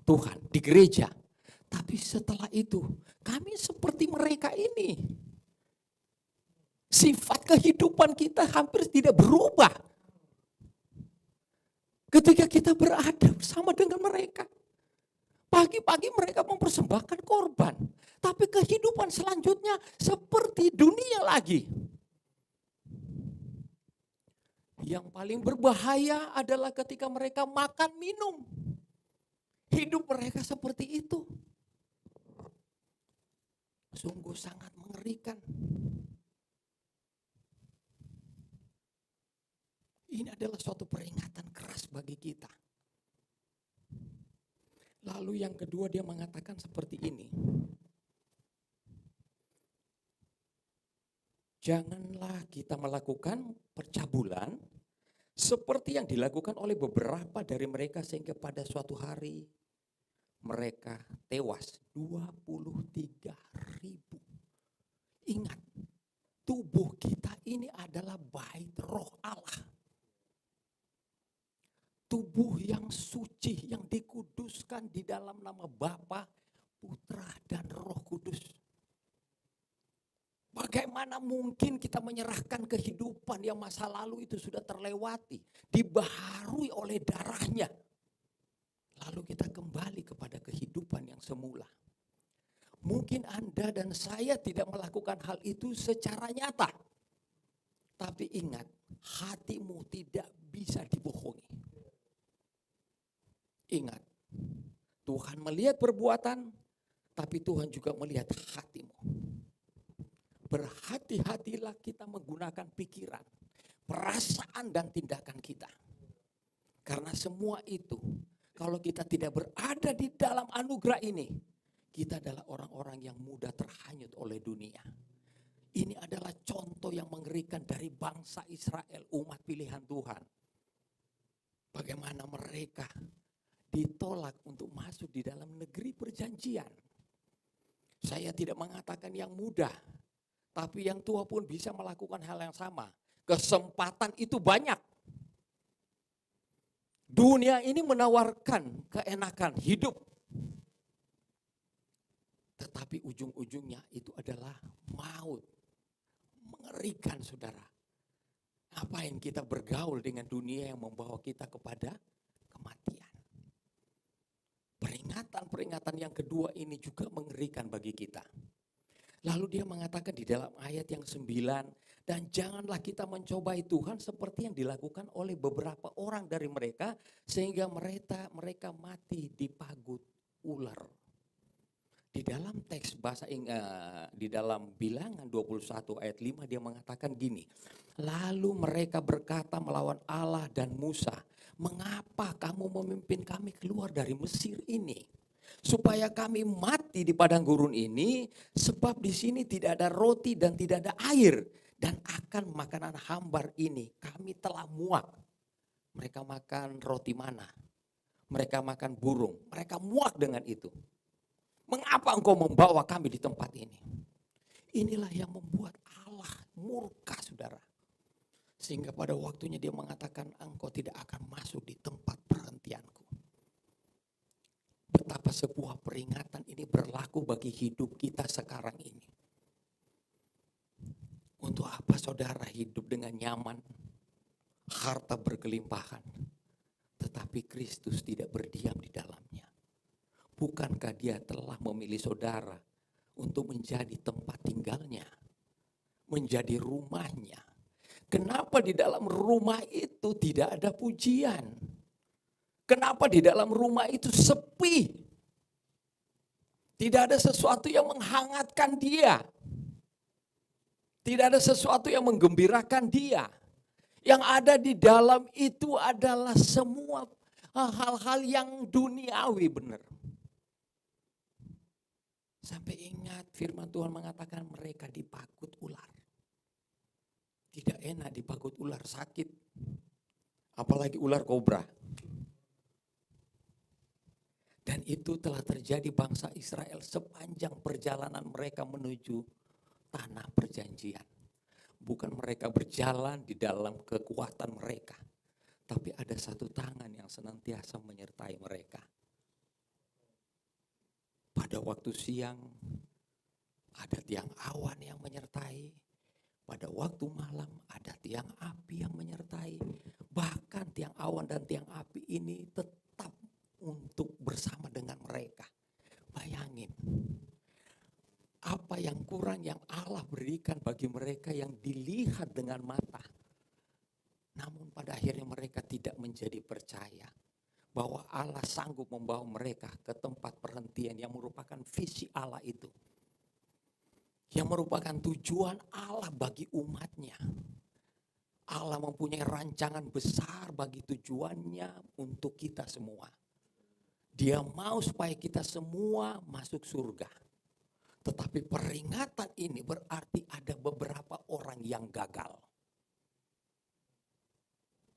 Tuhan, di gereja. Tapi setelah itu, kami seperti mereka ini. Sifat kehidupan kita hampir tidak berubah. Ketika kita berada bersama dengan mereka. Pagi-pagi mereka mempersembahkan korban. Tapi kehidupan selanjutnya seperti dunia lagi. Yang paling berbahaya adalah ketika mereka makan minum. Hidup mereka seperti itu. Sungguh sangat mengerikan. Ini adalah suatu peringatan keras bagi kita. Lalu yang kedua dia mengatakan seperti ini. Janganlah kita melakukan percabulan seperti yang dilakukan oleh beberapa dari mereka sehingga pada suatu hari mereka tewas 23.000. Ingat, tubuh kita ini adalah bait roh Allah. Tubuh yang suci, yang dikuduskan di dalam nama Bapa, Putra, dan Roh Kudus. Bagaimana mungkin kita menyerahkan kehidupan yang masa lalu itu sudah terlewati, dibaharui oleh darahnya. Lalu kita kembali kepada kehidupan yang semula. Mungkin Anda dan saya tidak melakukan hal itu secara nyata. Tapi ingat, hatimu tidak bisa dibohongi. Ingat, Tuhan melihat perbuatan, tapi Tuhan juga melihat hatimu. Berhati-hatilah kita menggunakan pikiran, perasaan dan tindakan kita. Karena semua itu, kalau kita tidak berada di dalam anugerah ini, kita adalah orang-orang yang mudah terhanyut oleh dunia. Ini adalah contoh yang mengerikan dari bangsa Israel, umat pilihan Tuhan. Bagaimana mereka ditolak untuk masuk di dalam negeri perjanjian. Saya tidak mengatakan yang mudah, tapi yang tua pun bisa melakukan hal yang sama. Kesempatan itu banyak. Dunia ini menawarkan keenakan hidup. Tetapi ujung-ujungnya itu adalah maut. Mengerikan, saudara. Ngapain kita bergaul dengan dunia yang membawa kita kepada kematian? Peringatan-peringatan yang kedua ini juga mengerikan bagi kita. Lalu dia mengatakan di dalam ayat yang 9, dan janganlah kita mencobai Tuhan seperti yang dilakukan oleh beberapa orang dari mereka, sehingga mereka mati di pagut ular. Di dalam teks bahasa di dalam Bilangan 21 ayat 5 dia mengatakan gini. Lalu mereka berkata melawan Allah dan Musa, mengapa kamu memimpin kami keluar dari Mesir ini? Supaya kami mati di padang gurun ini, sebab di sini tidak ada roti dan tidak ada air. Dan akan makanan hambar ini kami telah muak. Mereka makan roti mana? Mereka makan burung. Mereka muak dengan itu. Mengapa engkau membawa kami di tempat ini? Inilah yang membuat Allah murka, saudara. Sehingga pada waktunya dia mengatakan engkau tidak akan masuk di tempat perhentianku. Betapa sebuah peringatan ini berlaku bagi hidup kita sekarang ini. Untuk apa saudara hidup dengan nyaman, harta berkelimpahan, tetapi Kristus tidak berdiam di dalamnya? Bukankah dia telah memilih saudara untuk menjadi tempat tinggalnya, menjadi rumahnya? Kenapa di dalam rumah itu tidak ada pujian? Kenapa di dalam rumah itu sepi? Tidak ada sesuatu yang menghangatkan dia. Tidak ada sesuatu yang menggembirakan dia. Yang ada di dalam itu adalah semua hal-hal yang duniawi, benar. Sampai ingat firman Tuhan mengatakan mereka dipagut ular. Tidak enak dipagut ular, sakit. Apalagi ular kobra. Dan itu telah terjadi bangsa Israel sepanjang perjalanan mereka menuju tanah perjanjian. Bukan mereka berjalan di dalam kekuatan mereka, tapi ada satu tangan yang senantiasa menyertai mereka. Pada waktu siang ada tiang awan yang menyertai. Pada waktu malam ada tiang api yang menyertai. Bahkan tiang awan dan tiang api ini tetap untuk bersama dengan mereka. Bayangin, apa yang kurang yang Allah berikan bagi mereka yang dilihat dengan mata. Namun pada akhirnya mereka tidak menjadi percaya bahwa Allah sanggup membawa mereka ke tempat perhentian yang merupakan visi Allah itu. Yang merupakan tujuan Allah bagi umatnya. Allah mempunyai rancangan besar bagi tujuannya untuk kita semua. Dia mau supaya kita semua masuk surga. Tetapi peringatan ini berarti ada beberapa orang yang gagal.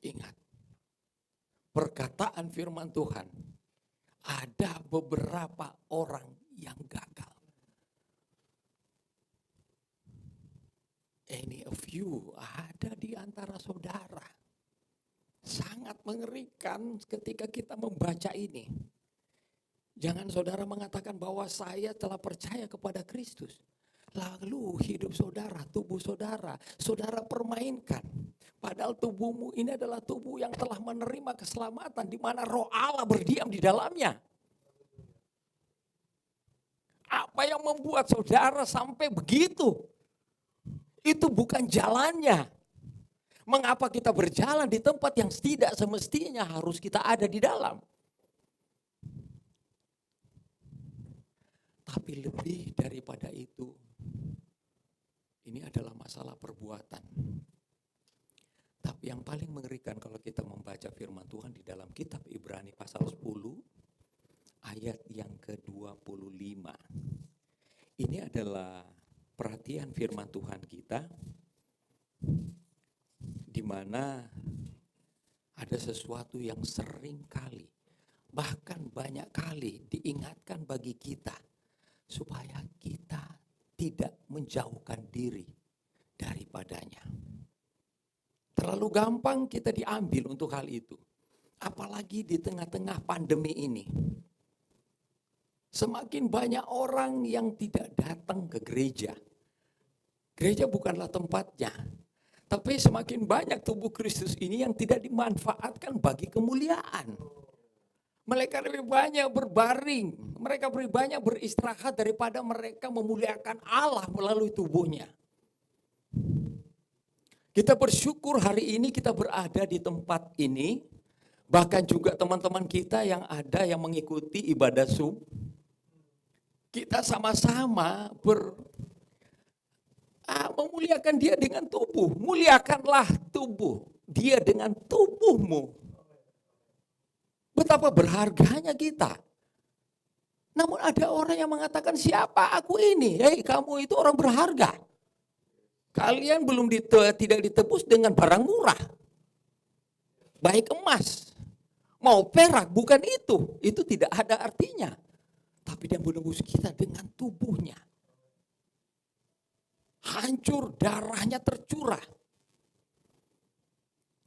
Ingat, perkataan firman Tuhan, ada beberapa orang yang gagal. Any of you ada di antara saudara. Sangat mengerikan ketika kita membaca ini. Jangan saudara mengatakan bahwa saya telah percaya kepada Kristus. Lalu hidup saudara, tubuh saudara, saudara permainkan. Padahal tubuhmu ini adalah tubuh yang telah menerima keselamatan di mana Roh Allah berdiam di dalamnya. Apa yang membuat saudara sampai begitu? Itu bukan jalannya. Mengapa kita berjalan di tempat yang tidak semestinya harus kita ada di dalam? Tapi lebih daripada itu, ini adalah masalah perbuatan. Tapi yang paling mengerikan kalau kita membaca firman Tuhan di dalam kitab Ibrani pasal 10, ayat yang ke-25. Ini adalah perhatian firman Tuhan kita, di mana ada sesuatu yang sering kali, bahkan banyak kali diingatkan bagi kita, supaya kita tidak menjauhkan diri daripadanya. Terlalu gampang kita diambil untuk hal itu. Apalagi di tengah-tengah pandemi ini. Semakin banyak orang yang tidak datang ke gereja. Gereja bukanlah tempatnya. Tapi semakin banyak tubuh Kristus ini yang tidak dimanfaatkan bagi kemuliaan. Mereka lebih banyak berbaring. Mereka lebih banyak beristirahat daripada mereka memuliakan Allah melalui tubuhnya. Kita bersyukur hari ini kita berada di tempat ini. Bahkan juga teman-teman kita yang ada yang mengikuti ibadah Zoom. Kita sama-sama memuliakan dia dengan tubuh. Muliakanlah tubuh dia dengan tubuhmu. Betapa berharganya kita. Namun ada orang yang mengatakan, siapa aku ini? Hei, kamu itu orang berharga. Kalian belum tidak ditebus dengan barang murah. Baik emas, mau perak, bukan itu. Itu tidak ada artinya. Tapi dia menebus kita dengan tubuhnya. Hancur, darahnya tercurah.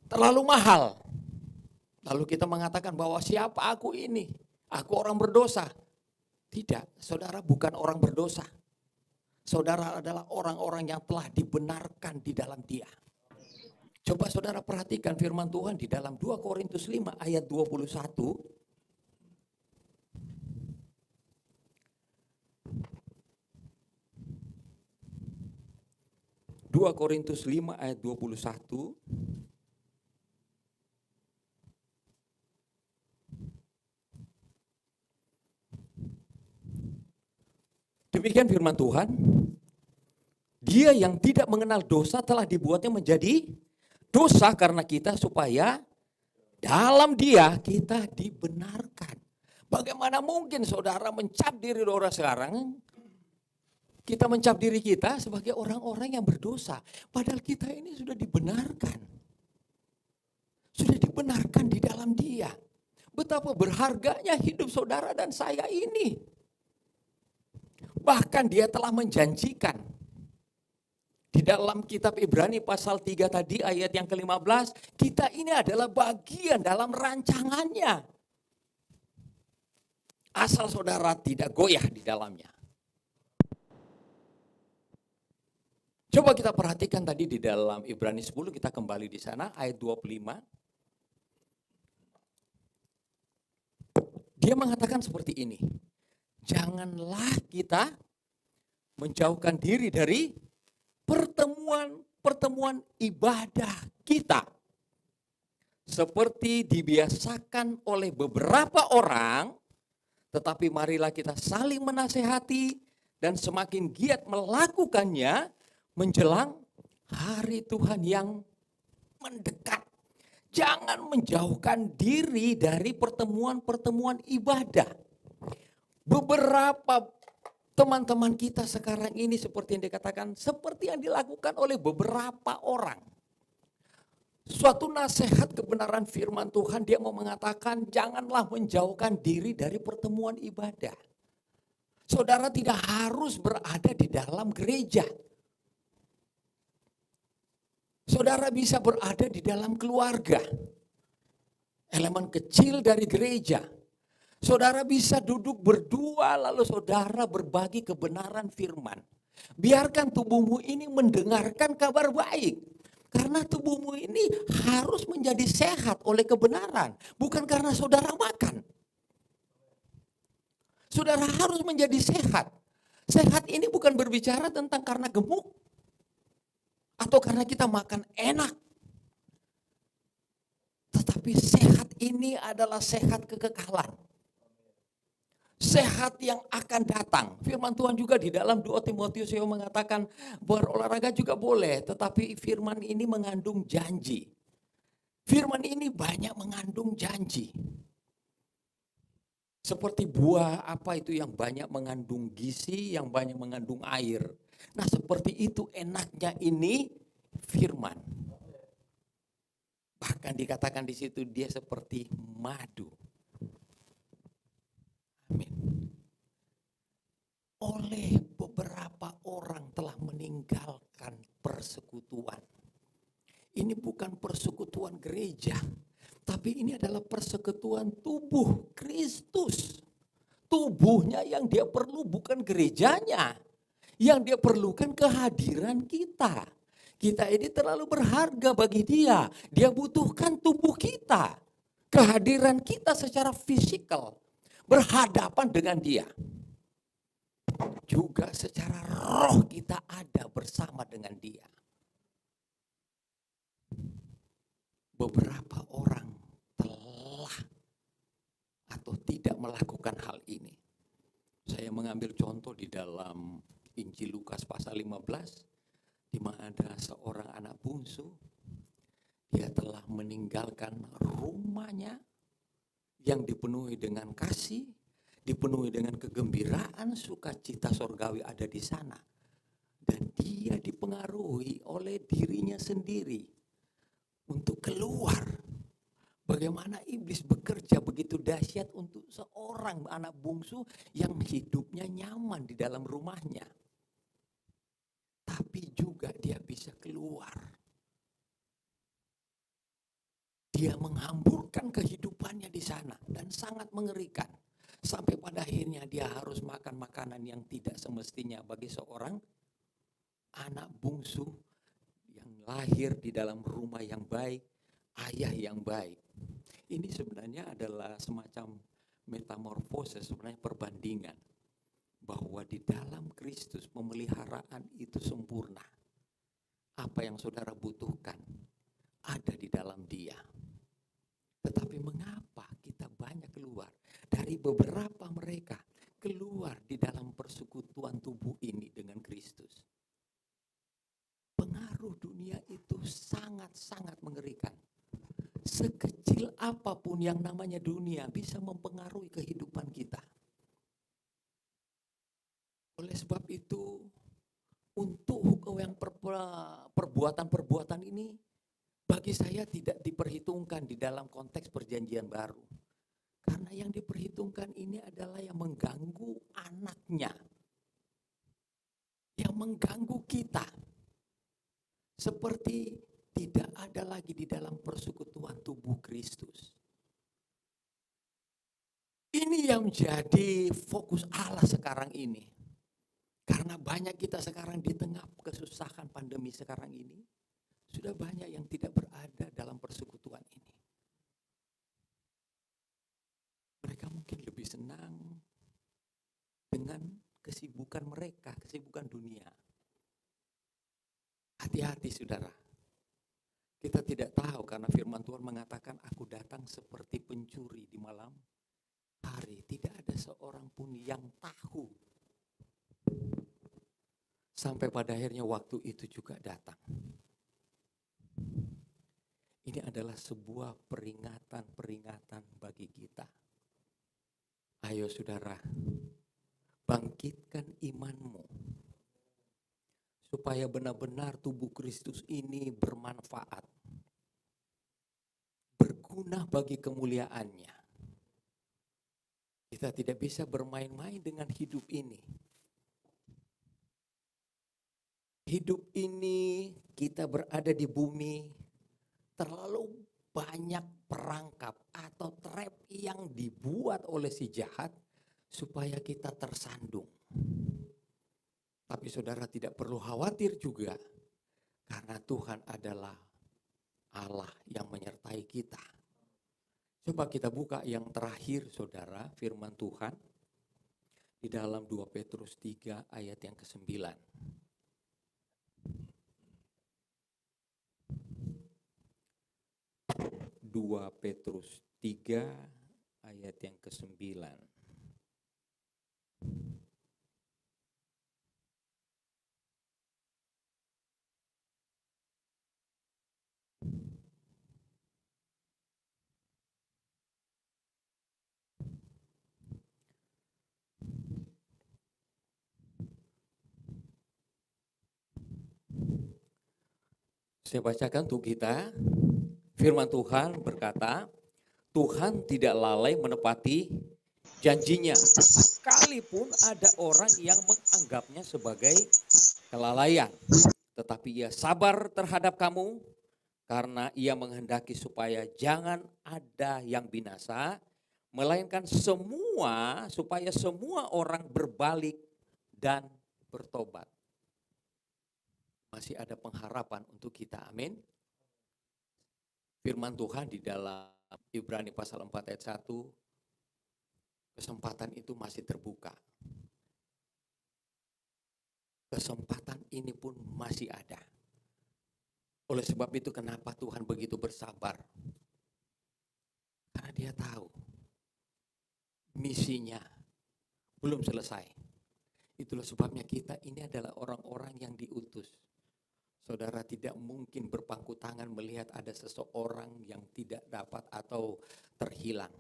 Terlalu mahal. Lalu kita mengatakan bahwa siapa aku ini? Aku orang berdosa. Tidak, saudara bukan orang berdosa. Saudara adalah orang-orang yang telah dibenarkan di dalam Dia. Coba saudara perhatikan firman Tuhan di dalam 2 Korintus 5 ayat 21. 2 Korintus 5 ayat 21. Demikian firman Tuhan. Dia yang tidak mengenal dosa telah dibuatnya menjadi dosa karena kita, supaya dalam Dia kita dibenarkan. Bagaimana mungkin saudara mencap diri saudara sekarang? Kita mencap diri kita sebagai orang-orang yang berdosa. Padahal kita ini sudah dibenarkan. Sudah dibenarkan di dalam Dia. betapa berharganya hidup saudara dan saya ini. Bahkan dia telah menjanjikan di dalam kitab Ibrani pasal 3 tadi ayat yang ke-15, kita ini adalah bagian dalam rancangannya. Asal saudara tidak goyah di dalamnya. Coba kita perhatikan tadi di dalam Ibrani 10, kita kembali di sana ayat 25. Dia mengatakan seperti ini. Janganlah kita menjauhkan diri dari pertemuan ibadah kita. Seperti dibiasakan oleh beberapa orang, tetapi marilah kita saling menasehati dan semakin giat melakukannya menjelang hari Tuhan yang mendekat. Jangan menjauhkan diri dari pertemuan-pertemuan ibadah. Beberapa teman-teman kita sekarang ini seperti yang dikatakan, seperti yang dilakukan oleh beberapa orang. Suatu nasihat kebenaran firman Tuhan, dia mau mengatakan janganlah menjauhkan diri dari pertemuan ibadah. Saudara tidak harus berada di dalam gereja. Saudara bisa berada di dalam keluarga, elemen kecil dari gereja. Saudara bisa duduk berdua lalu saudara berbagi kebenaran firman. Biarkan tubuhmu ini mendengarkan kabar baik. Karena tubuhmu ini harus menjadi sehat oleh kebenaran. Bukan karena saudara makan. Saudara harus menjadi sehat. Sehat ini bukan berbicara tentang karena gemuk. Atau karena kita makan enak. Tetapi sehat ini adalah sehat kekekalan. Sehat yang akan datang. Firman Tuhan juga di dalam 2 Timotius yang mengatakan berolahraga juga boleh. Tetapi firman ini mengandung janji. Firman ini banyak mengandung janji. Seperti buah apa itu yang banyak mengandung gizi, yang banyak mengandung air. Nah seperti itu enaknya ini firman. Bahkan dikatakan di situ dia seperti madu. Amin. Oleh beberapa orang telah meninggalkan persekutuan. Ini bukan persekutuan gereja, tapi ini adalah persekutuan tubuh Kristus. Tubuhnya yang dia perlu bukan gerejanya. Yang dia perlukan kehadiran kita. Kita ini terlalu berharga bagi dia. Dia butuhkan tubuh kita. Kehadiran kita secara fisikal. Berhadapan dengan dia. Juga secara roh kita ada bersama dengan dia. Beberapa orang telah atau tidak melakukan hal ini. Saya mengambil contoh di dalam Injil Lukas pasal 15, di mana ada seorang anak bungsu, dia telah meninggalkan rumahnya yang dipenuhi dengan kasih, dipenuhi dengan kegembiraan, sukacita sorgawi ada di sana. Dan dia dipengaruhi oleh dirinya sendiri untuk keluar. Bagaimana iblis bekerja begitu dahsyat untuk seorang anak bungsu yang hidupnya nyaman di dalam rumahnya. Tapi juga dia bisa keluar. Dia menghamburkan kehidupannya di sana dan sangat mengerikan. Sampai pada akhirnya dia harus makan makanan yang tidak semestinya bagi seorang anak bungsu yang lahir di dalam rumah yang baik, ayah yang baik. Ini sebenarnya adalah semacam metamorfosis, sebenarnya perbandingan. Bahwa di dalam Kristus pemeliharaan itu sempurna. Apa yang saudara butuhkan ada di dalam Dia. Tetapi mengapa kita banyak keluar dari beberapa mereka keluar di dalam persekutuan tubuh ini dengan Kristus? Pengaruh dunia itu sangat-sangat mengerikan. Sekecil apapun yang namanya dunia bisa mempengaruhi kehidupan kita. Oleh sebab itu, untuk hukum yang perbuatan-perbuatan ini, bagi saya tidak diperhitungkan di dalam konteks perjanjian baru. Karena yang diperhitungkan ini adalah yang mengganggu anaknya. Yang mengganggu kita. Seperti tidak ada lagi di dalam persekutuan tubuh Kristus. Ini yang menjadi fokus Allah sekarang ini. Karena banyak kita sekarang di tengah kesusahan pandemi sekarang ini, sudah banyak yang tidak berada dalam persekutuan ini. Mereka mungkin lebih senang dengan kesibukan mereka, kesibukan dunia. Hati-hati saudara. Kita tidak tahu karena firman Tuhan mengatakan aku datang seperti pencuri di malam hari. Tidak ada seorang pun yang tahu. Sampai pada akhirnya waktu itu juga datang. Ini adalah sebuah peringatan bagi kita. Ayo saudara, bangkitkan imanmu. Supaya benar-benar tubuh Kristus ini bermanfaat. Berguna bagi kemuliaannya. Kita tidak bisa bermain-main dengan hidup ini. Hidup ini kita berada di bumi terlalu banyak perangkap atau trap yang dibuat oleh si jahat supaya kita tersandung. Tapi saudara tidak perlu khawatir juga karena Tuhan adalah Allah yang menyertai kita. Coba kita buka yang terakhir saudara, firman Tuhan di dalam 2 Petrus 3 ayat yang ke-9. 2 Petrus 3 ayat yang ke-9. Saya bacakan untuk kita. Firman Tuhan berkata, Tuhan tidak lalai menepati janjinya. Sekalipun ada orang yang menganggapnya sebagai kelalaian. Tetapi ia sabar terhadap kamu karena ia menghendaki supaya jangan ada yang binasa. Melainkan supaya semua orang berbalik dan bertobat. Masih ada pengharapan untuk kita, amin. Firman Tuhan di dalam Ibrani pasal 4 ayat 1, kesempatan itu masih terbuka. Kesempatan ini pun masih ada. Oleh sebab itu kenapa Tuhan begitu bersabar? Karena dia tahu misinya belum selesai. Itulah sebabnya kita ini adalah orang-orang yang diutus. Saudara tidak mungkin berpangku tangan melihat ada seseorang yang tidak dapat atau terhilang.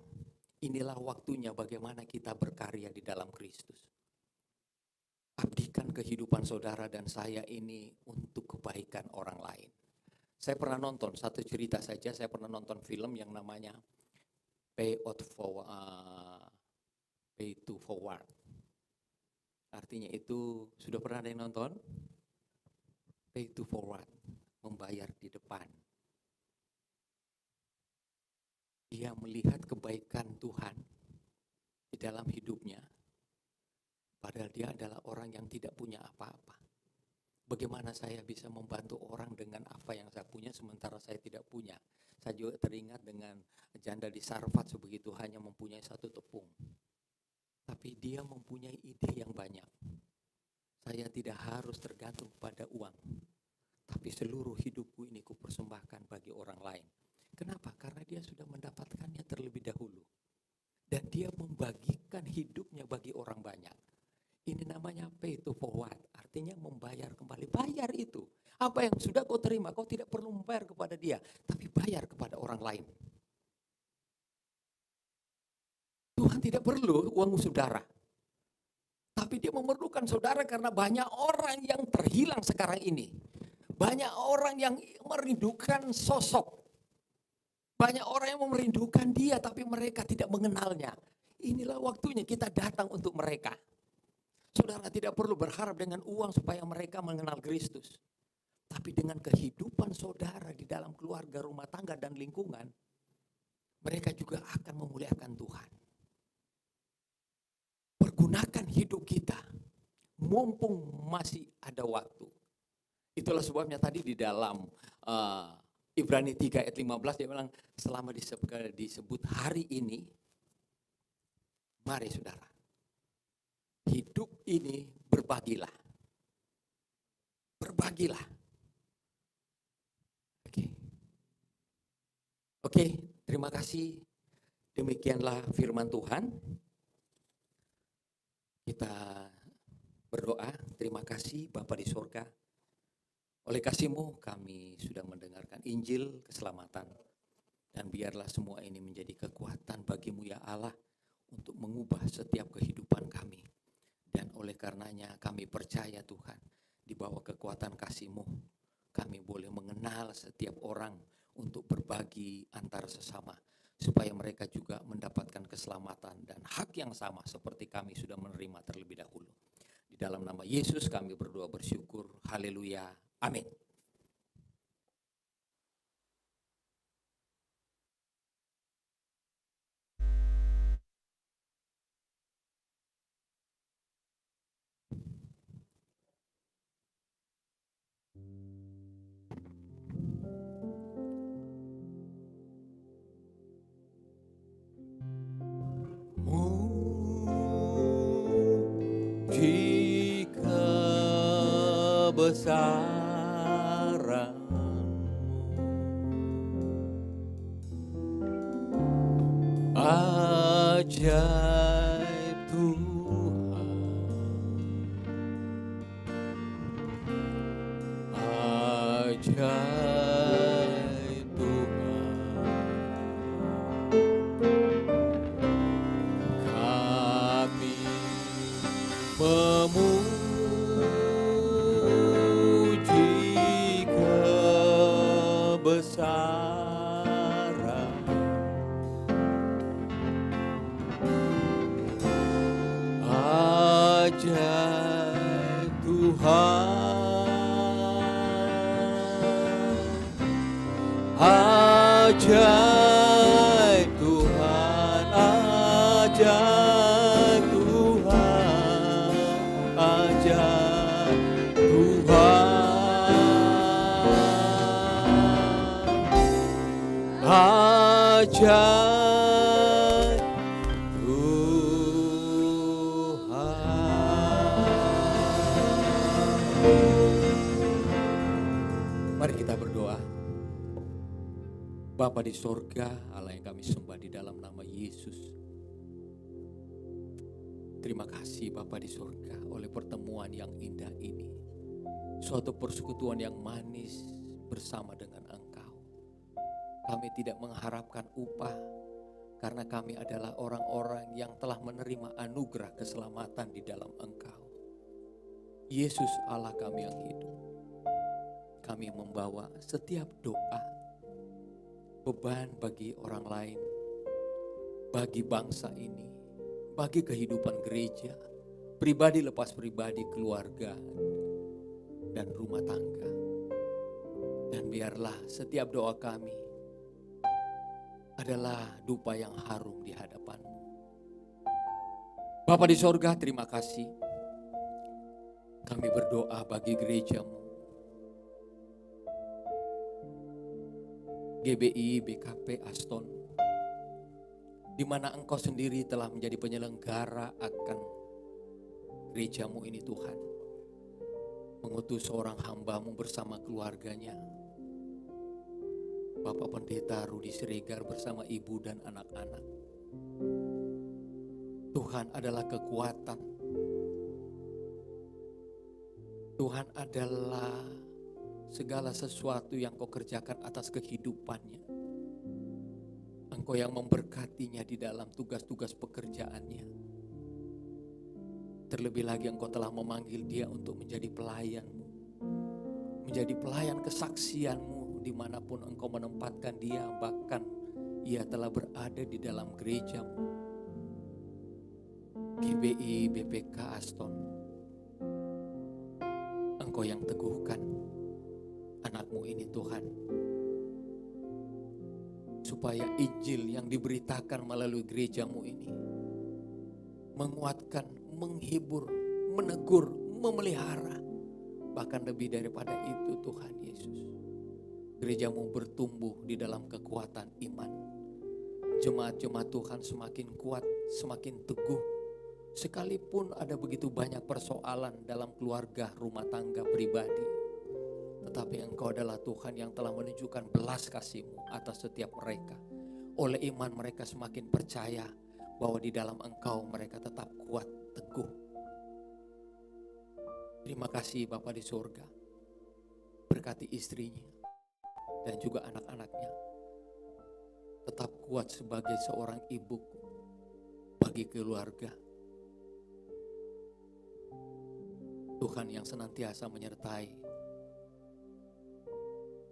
Inilah waktunya bagaimana kita berkarya di dalam Kristus. Abdikan kehidupan saudara dan saya ini untuk kebaikan orang lain. Saya pernah nonton satu cerita saja, saya pernah nonton film yang namanya Pay to Forward. Artinya itu, sudah pernah ada yang nonton? Pay to forward, membayar di depan. Dia melihat kebaikan Tuhan di dalam hidupnya. Padahal dia adalah orang yang tidak punya apa-apa. Bagaimana saya bisa membantu orang dengan apa yang saya punya sementara saya tidak punya. Saya juga teringat dengan janda di Sarfat sebegitu hanya mempunyai satu tepung. Tapi dia mempunyai ide yang banyak. Saya tidak harus tergantung pada uang. Tapi seluruh hidupku ini kupersembahkan bagi orang lain. Kenapa? Karena dia sudah mendapatkannya terlebih dahulu. Dan dia membagikan hidupnya bagi orang banyak. Ini namanya pay to forward. Artinya membayar kembali. Bayar itu. Apa yang sudah kau terima, kau tidak perlu membayar kepada dia. Tapi bayar kepada orang lain. Tuhan tidak perlu uang saudara. Tapi dia memerlukan saudara karena banyak orang yang terhilang sekarang ini. Banyak orang yang merindukan sosok Banyak orang yang merindukan dia tapi mereka tidak mengenalnya. Inilah waktunya kita datang untuk mereka. Saudara tidak perlu berharap dengan uang supaya mereka mengenal Kristus. Tapi dengan kehidupan saudara di dalam keluarga, rumah tangga, dan lingkungan, mereka juga akan memuliakan Tuhan. Pergunakan hidup kita, mumpung masih ada waktu. Itulah sebabnya tadi di dalam Ibrani 3 ayat 15 dia bilang, selama disebut hari ini, mari saudara, hidup ini berbagilah. Berbagilah. Oke, terima kasih. Demikianlah firman Tuhan. Kita berdoa. Terima kasih Bapa di surga. Oleh kasih-Mu kami sudah mendengarkan Injil keselamatan. Dan biarlah semua ini menjadi kekuatan bagi-Mu ya Allah untuk mengubah setiap kehidupan kami. Dan oleh karenanya kami percaya Tuhan, di bawah kekuatan kasih-Mu kami boleh mengenal setiap orang untuk berbagi antar sesama. Supaya mereka juga mendapatkan keselamatan dan hak yang sama seperti kami sudah menerima terlebih dahulu. Di dalam nama Yesus kami berdoa bersyukur. Haleluya. Amin. Muji kebesaran-Mu, ajaib Tuhan, ajaib Tuhan. Kami memuji kebesaran, ajaib Tuhan, ajaib Tuhan, ajaib Tuhan, ajaib Tuhan, ajaib Tuhan. Mari kita berdoa. Bapa di sorga, Allah yang kami sembah di dalam nama Yesus. Terima kasih Bapa di sorga oleh pertemuan yang indah ini. Suatu persekutuan yang manis bersama dengan Engkau. Kami tidak mengharapkan upah karena kami adalah orang-orang yang telah menerima anugerah keselamatan di dalam Engkau. Yesus Allah kami yang hidup. Kami membawa setiap doa, beban bagi orang lain, bagi bangsa ini, bagi kehidupan gereja, pribadi lepas pribadi, keluarga, dan rumah tangga. Dan biarlah setiap doa kami adalah dupa yang harum di hadapan-Mu. Bapa di sorga, terima kasih. Kami berdoa bagi gereja-Mu, GBI, BKP, Aston, di mana Engkau sendiri telah menjadi penyelenggara akan gereja-Mu ini Tuhan. Mengutus seorang hamba-Mu bersama keluarganya, Bapak Pendeta Rudi Siregar bersama ibu dan anak-anak. Tuhan adalah kekuatan. Tuhan adalah segala sesuatu yang Kau kerjakan atas kehidupannya. Engkau yang memberkatinya di dalam tugas-tugas pekerjaannya. Terlebih lagi Engkau telah memanggil dia untuk menjadi pelayan-Mu. Menjadi pelayan kesaksian-Mu dimanapun Engkau menempatkan dia, bahkan ia telah berada di dalam gereja-Mu, GBI BPK Aston. Engkau yang teguhkan anak-Mu ini Tuhan, supaya Injil yang diberitakan melalui gereja-Mu ini menguatkan, menghibur, menegur, memelihara. Bahkan lebih daripada itu Tuhan Yesus, gereja-Mu bertumbuh di dalam kekuatan iman. Jemaat-jemaat Tuhan semakin kuat, semakin teguh. Sekalipun ada begitu banyak persoalan dalam keluarga, rumah tangga, pribadi, tetapi Engkau adalah Tuhan yang telah menunjukkan belas kasih-Mu atas setiap mereka. Oleh iman mereka semakin percaya bahwa di dalam Engkau mereka tetap kuat, teguh. Terima kasih Bapa di surga. Berkati istrinya dan juga anak-anaknya. Tetap kuat sebagai seorang ibu bagi keluarga. Tuhan yang senantiasa menyertai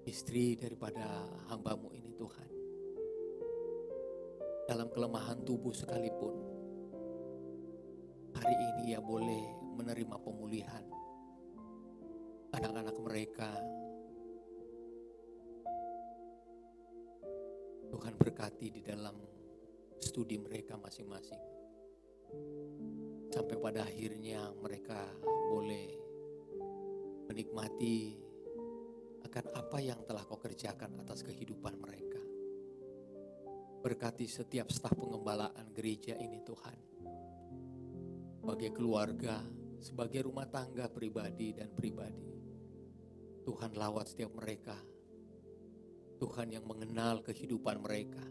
istri daripada hamba-Mu ini Tuhan. Dalam kelemahan tubuh sekalipun, hari ini ia boleh menerima pemulihan. Anak-anak mereka, Tuhan berkati di dalam studi mereka masing-masing. Sampai pada akhirnya mereka boleh menikmati akan apa yang telah Kau kerjakan atas kehidupan mereka. Berkati setiap staf pengembalaan gereja ini Tuhan. Sebagai keluarga, sebagai rumah tangga pribadi dan pribadi. Tuhan lawat setiap mereka. Tuhan yang mengenal kehidupan mereka.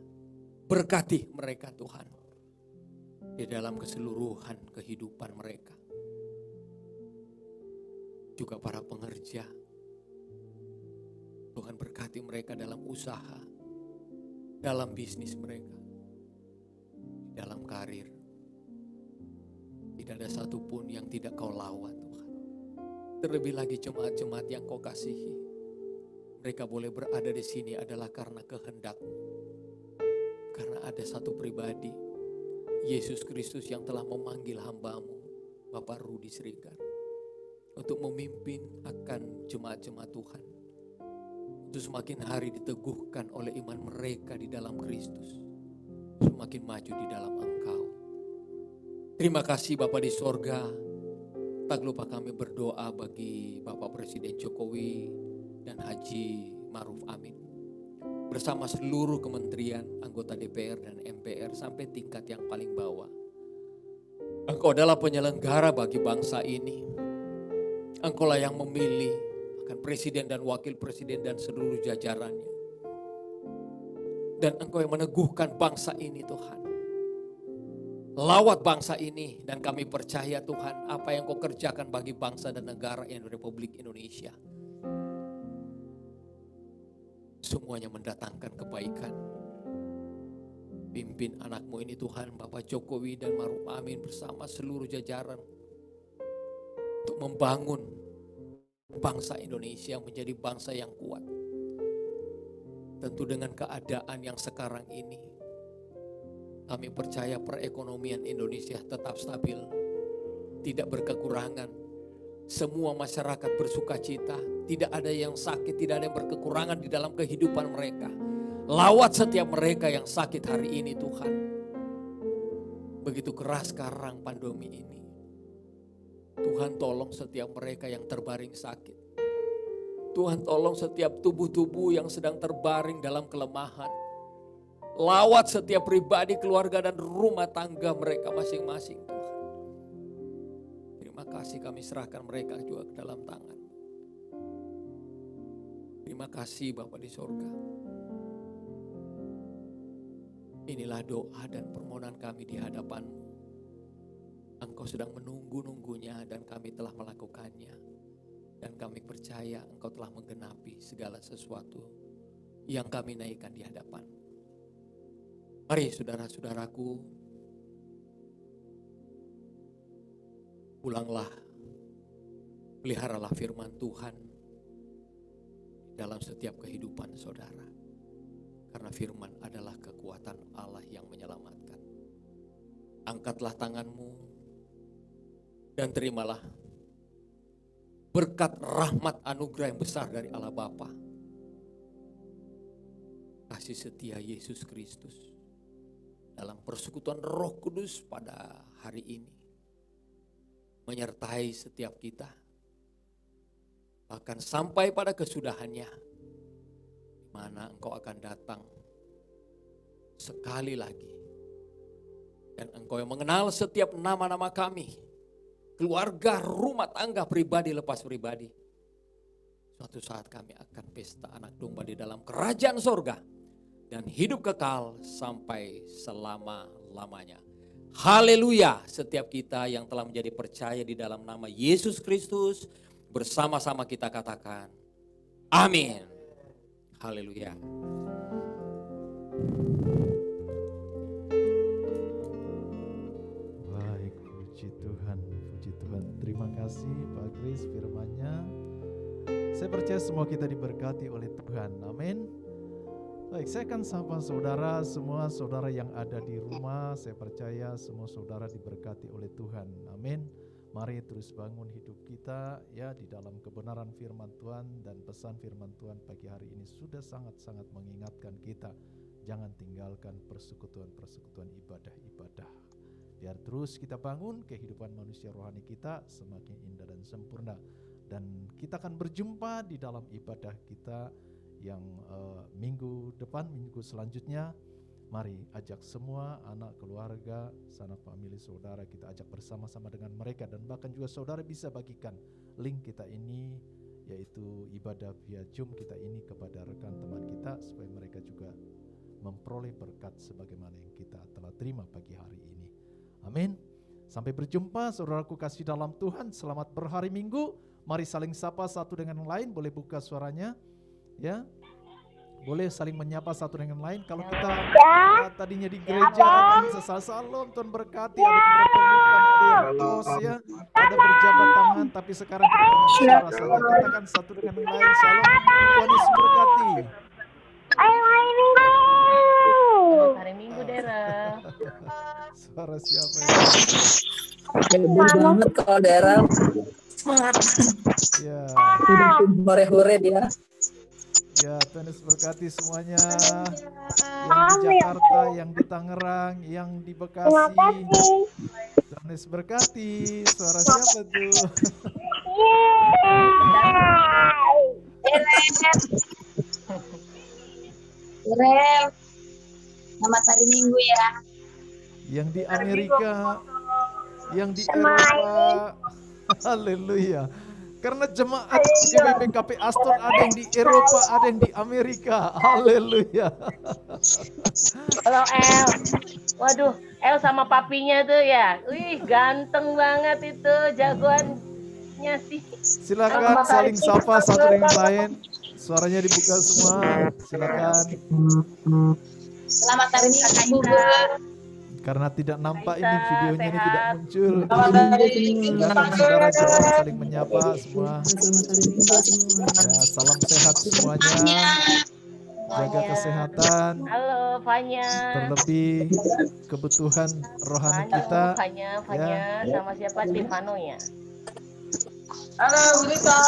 Berkati mereka Tuhan. Di dalam keseluruhan kehidupan mereka. Juga para pengerja. Tuhan berkati mereka dalam usaha, dalam bisnis mereka, dalam karir. Tidak ada satupun yang tidak Kau lawat Tuhan. Terlebih lagi jemaat-jemaat yang Kau kasihi. Mereka boleh berada di sini adalah karena kehendak-Mu. Karena ada satu pribadi, Yesus Kristus yang telah memanggil hamba-Mu, Bapak Rudi Srigar, untuk memimpin akan jemaat-jemaat Tuhan. Untuk semakin hari diteguhkan oleh iman mereka di dalam Kristus. Semakin maju di dalam Engkau. Terima kasih Bapa di sorga. Tak lupa kami berdoa bagi Bapak Presiden Jokowi dan Haji Ma'ruf Amin. Bersama seluruh kementerian, anggota DPR dan MPR sampai tingkat yang paling bawah. Engkau adalah penyelenggara bagi bangsa ini. Engkaulah yang memilih akan presiden dan wakil presiden dan seluruh jajarannya. Dan Engkau yang meneguhkan bangsa ini Tuhan. Lawat bangsa ini dan kami percaya Tuhan apa yang Kau kerjakan bagi bangsa dan negara Republik Indonesia. Semuanya mendatangkan kebaikan. Pimpin anak-Mu ini Tuhan, Bapak Jokowi dan Ma'ruf Amin bersama seluruh jajaran. Untuk membangun bangsa Indonesia menjadi bangsa yang kuat. Tentu dengan keadaan yang sekarang ini, kami percaya perekonomian Indonesia tetap stabil, tidak berkekurangan. Semua masyarakat bersuka cita, tidak ada yang sakit, tidak ada yang berkekurangan di dalam kehidupan mereka. Lawat setiap mereka yang sakit hari ini Tuhan. Begitu keras sekarang pandemi ini. Tuhan tolong setiap mereka yang terbaring sakit. Tuhan tolong setiap tubuh-tubuh yang sedang terbaring dalam kelemahan. Lawat setiap pribadi, keluarga dan rumah tangga mereka masing-masing Tuhan. Terima kasih kami serahkan mereka juga ke dalam tangan. Terima kasih Bapa di sorga. Inilah doa dan permohonan kami di hadapan-Mu. Engkau sedang menunggu-nunggunya dan kami telah melakukannya. Dan kami percaya Engkau telah menggenapi segala sesuatu yang kami naikkan di hadapan-Mu. Mari saudara-saudaraku, pulanglah, peliharalah firman Tuhan dalam setiap kehidupan saudara. Karena firman adalah kekuatan Allah yang menyelamatkan. Angkatlah tanganmu dan terimalah berkat rahmat anugerah yang besar dari Allah Bapa, kasih setia Yesus Kristus, dalam persekutuan Roh Kudus pada hari ini menyertai setiap kita, bahkan sampai pada kesudahannya, di mana Engkau akan datang sekali lagi, dan Engkau yang mengenal setiap nama-nama kami, keluarga, rumah tangga, pribadi lepas pribadi. Suatu saat kami akan pesta anak domba di dalam kerajaan sorga dan hidup kekal sampai selama-lamanya. Haleluya. Setiap kita yang telah menjadi percaya di dalam nama Yesus Kristus, bersama-sama kita katakan amin. Haleluya. Baik, puji Tuhan, puji Tuhan. Terima kasih Pak Kris firman-Nya. Saya percaya semua kita diberkati oleh Tuhan. Amin. Baik, saya akan sapa saudara, semua saudara yang ada di rumah. Saya percaya semua saudara diberkati oleh Tuhan. Amin. Mari terus bangun hidup kita ya di dalam kebenaran firman Tuhan, dan pesan firman Tuhan pagi hari ini sudah sangat-sangat mengingatkan kita. Jangan tinggalkan persekutuan-persekutuan ibadah-ibadah. Biar terus kita bangun kehidupan manusia rohani kita semakin indah dan sempurna. Dan kita akan berjumpa di dalam ibadah kita yang minggu depan, minggu selanjutnya. Mari ajak semua anak keluarga, sanak famili saudara, kita ajak bersama-sama dengan mereka. Dan bahkan juga saudara bisa bagikan link kita ini, yaitu ibadah via Zoom kita ini, kepada rekan teman kita, supaya mereka juga memperoleh berkat sebagaimana yang kita telah terima pagi hari ini. Amin. Sampai berjumpa saudaraku kasih dalam Tuhan. Selamat berhari Minggu. Mari saling sapa satu dengan yang lain. Boleh buka suaranya ya, boleh saling menyapa satu dengan yang lain. Kalau kita tadinya di gereja datang bisa salam, Tuhan berkati, ada berpelukan, ada yang tos ya, ada berjabat tangan, tapi sekarang kita dengan suara saja, katakan satu dengan yang lain, salam, Tuhan Yesus berkati. Hari Minggu Dera. Suara siapa ya? Hebat banget kalau daerah semangat. Ya. Hore-hore dia. Ya, Tuhan Yesus berkati semuanya. Yang di Jakarta, yang di Tangerang, yang di Bekasi. Tuhan Yesus berkati. Suara siapa tuh? Rel. Selamat hari Minggu ya. Yang di Amerika, yang di Eropa. Haleluya. Karena jemaat GBPKP Aston ada yang di Eropa, ada yang di Amerika. Haleluya. Halo El. Waduh, El sama papinya tuh ya. Wih, ganteng banget itu jagoannya sih. Silakan saling sapa satu dengan lain. Suaranya dibuka semua. Silakan. Selamat hari Minggu. Karena tidak nampak ini videonya ini sehat. tidak muncul. Selamat Silakan saudara saling menyapa semua. Ya, salam sehat semuanya. Jaga kesehatan. Halo, Fanya. Terlebih kebutuhan rohani kita. Fanya, sama siapa? Stefano ya. Halo, Gurita.